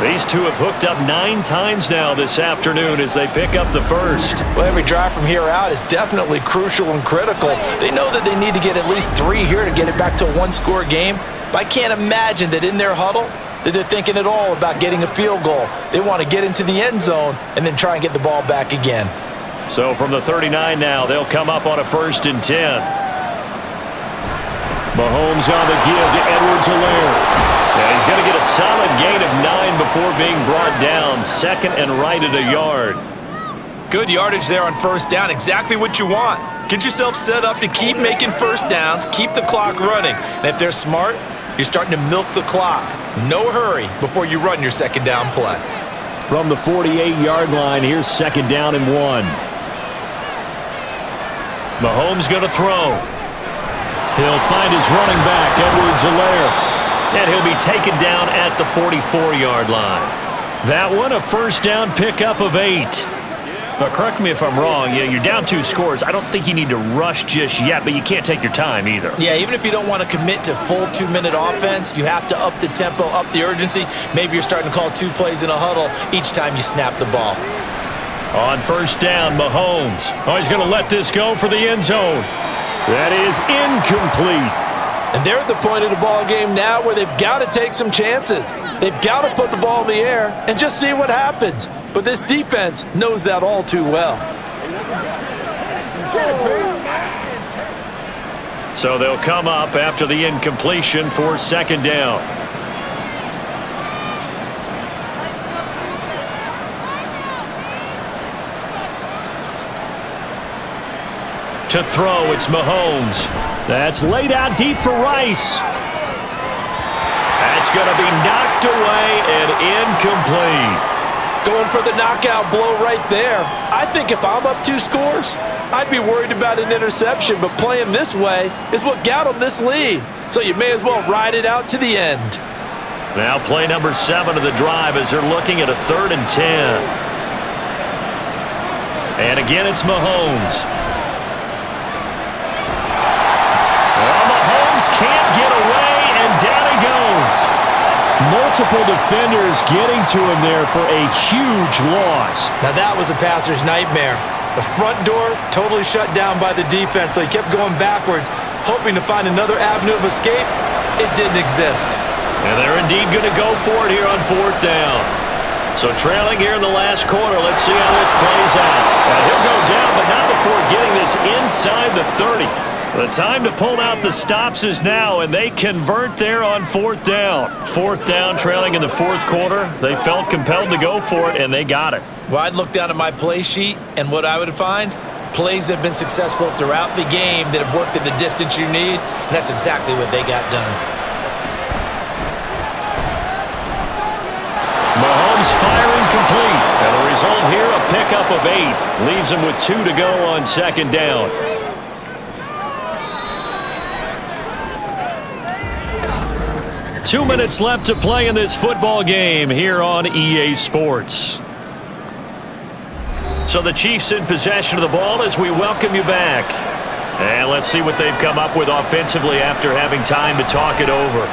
These two have hooked up 9 times now this afternoon as they pick up the first. Well, every drive from here out is definitely crucial and critical. They know that they need to get at least 3 here to get it back to a 1-score game. But I can't imagine that in their huddle that they're thinking at all about getting a field goal. They want to get into the end zone and then try and get the ball back again. So from the 39 now, they'll come up on a 1st and 10. Mahomes on the give to Edwards-Helaire. And he's going to get a solid gain of 9 before being brought down. 2nd and right at a yard. Good yardage there on 1st down. Exactly what you want. Get yourself set up to keep making 1st downs, keep the clock running. And if they're smart, you're starting to milk the clock. No hurry before you run your 2nd down play. From the 48-yard line, here's 2nd down and 1. Mahomes going to throw. He'll find his running back, Edwards-Helaire. And he'll be taken down at the 44-yard line. That one, a 1st down pickup of 8. But correct me if I'm wrong, you're down 2 scores. I don't think you need to rush just yet, but you can't take your time either. Yeah, even if you don't want to commit to full 2-minute offense, you have to up the tempo, up the urgency. Maybe you're starting to call 2 plays in a huddle each time you snap the ball. On 1st down, Mahomes. Oh, he's going to let this go for the end zone. That is incomplete. And they're at the point of the ball game now where they've got to take some chances. They've got to put the ball in the air and just see what happens. But this defense knows that all too well. So they'll come up after the incompletion for 2nd down. To throw, it's Mahomes. That's laid out deep for Rice. That's going to be knocked away and incomplete. Going for the knockout blow right there. I think if I'm up 2 scores, I'd be worried about an interception, but playing this way is what got them this lead. So you may as well ride it out to the end. Now play number 7 of the drive as they're looking at a 3rd and 10. And again, it's Mahomes. Can't get away, and down he goes. Multiple defenders getting to him there for a huge loss. Now that was a passer's nightmare. The front door totally shut down by the defense, so he kept going backwards, hoping to find another avenue of escape. It didn't exist. And they're indeed going to go for it here on 4th down. So trailing here in the last quarter, let's see how this plays out. And he'll go down, but not before getting this inside the 30. The time to pull out the stops is now, and they convert there on 4th down. 4th down, trailing in the 4th quarter. They felt compelled to go for it, and they got it. Well, I'd look down at my play sheet, and what I would find, plays that have been successful throughout the game that have worked at the distance you need, and that's exactly what they got done. Mahomes firing complete. And the result here, a pickup of 8. Leaves him with 2 to go on 2nd down. Two minutes left to play in this football game here on EA Sports. So the Chiefs in possession of the ball as we welcome you back. And let's see what they've come up with offensively after having time to talk it over.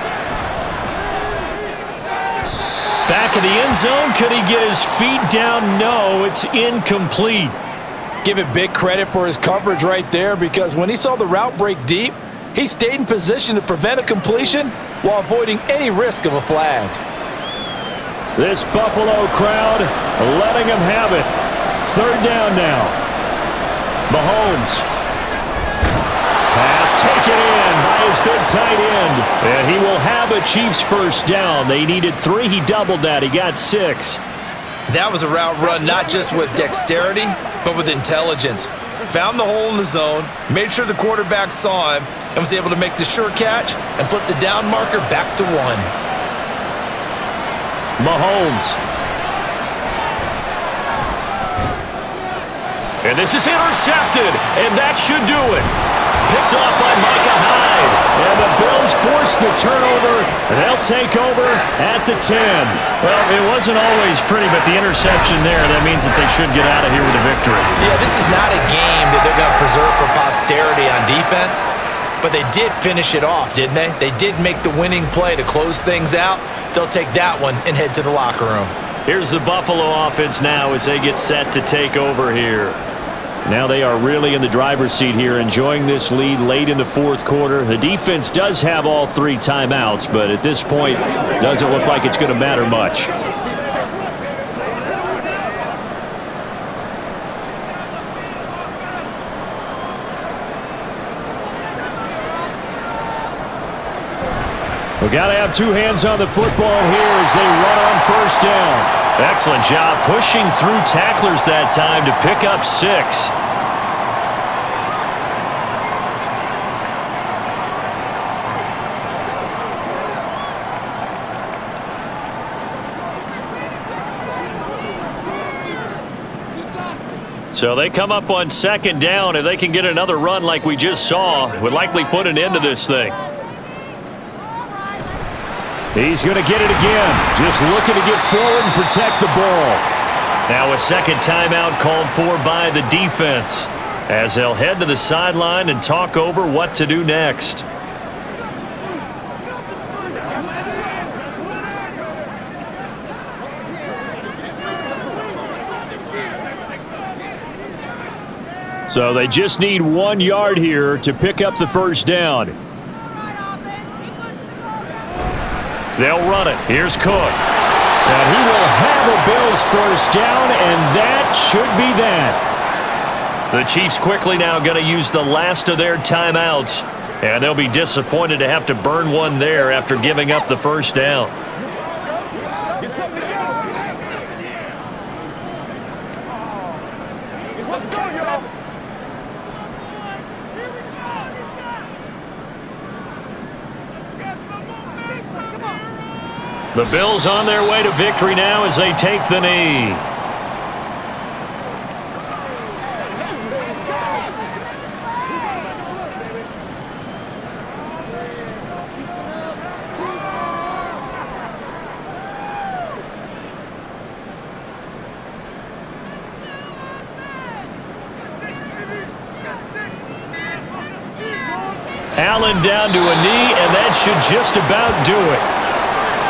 Back in the end zone. Could he get his feet down? No, it's incomplete. Give it big credit for his coverage right there, because when he saw the route break deep, he stayed in position to prevent a completion while avoiding any risk of a flag. This Buffalo crowd letting him have it. Third down now. Mahomes. Pass taken in by his big tight end. And he will have a Chiefs first down. They needed 3. He doubled that. He got 6. That was a route run not just with dexterity, but with intelligence. Found the hole in the zone, made sure the quarterback saw him, and was able to make the sure catch and flip the down marker back to 1. Mahomes. And this is intercepted, and that should do it. Picked off by Micah Hyde. And the Bills force the turnover, and they'll take over at the 10. Well, it wasn't always pretty, but the interception there, that means that they should get out of here with a victory. Yeah, this is not a game that they're going to preserve for posterity on defense, but they did finish it off, didn't they? They did make the winning play to close things out. They'll take that one and head to the locker room. Here's the Buffalo offense now as they get set to take over here. Now they are really in the driver's seat here, enjoying this lead late in the fourth quarter. The defense does have all 3 timeouts, but at this point, doesn't look like it's going to matter much. We got to have 2 hands on the football here as they run on first down. Excellent job pushing through tacklers that time to pick up 6. So they come up on second down. If they can get another run like we just saw, would likely put an end to this thing. He's going to get it again. Just looking to get forward and protect the ball. Now a second timeout called for by the defense as they'll head to the sideline and talk over what to do next. So they just need 1 yard here to pick up the first down. They'll run it. Here's Cook. And he will have a Bills first down, and that should be that. The Chiefs quickly now going to use the last of their timeouts, and they'll be disappointed to have to burn one there after giving up the first down. The Bills on their way to victory now as they take the knee. Allen down to a knee, and that should just about do it.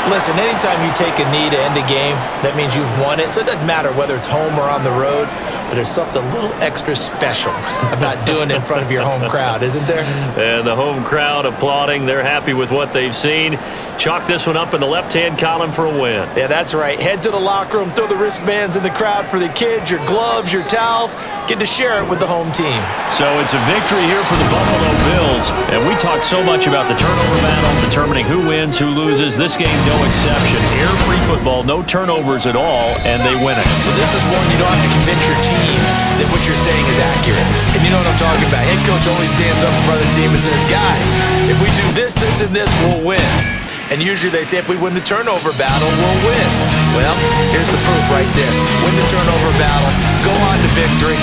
Listen, anytime you take a knee to end a game, that means you've won it. So it doesn't matter whether it's home or on the road, but there's something a little extra special about doing it in front of your home crowd, isn't there? And the home crowd applauding. They're happy with what they've seen. Chalk this one up in the left-hand column for a win. Yeah, that's right. Head to the locker room, throw the wristbands in the crowd for the kids, your gloves, your towels. Get to share it with the home team. So it's a victory here for the Buffalo Bills. And we talk so much about the turnover battle, determining who wins, who loses. This game, no exception. Error-free football, no turnovers at all, and they win it. So this is one you don't have to convince your team that what you're saying is accurate. And you know what I'm talking about. Head coach always stands up in front of the team and says, guys, if we do this, this, and this, we'll win. And usually they say if we win the turnover battle, we'll win. Well, here's the proof right there. Win the turnover battle, go on to victory.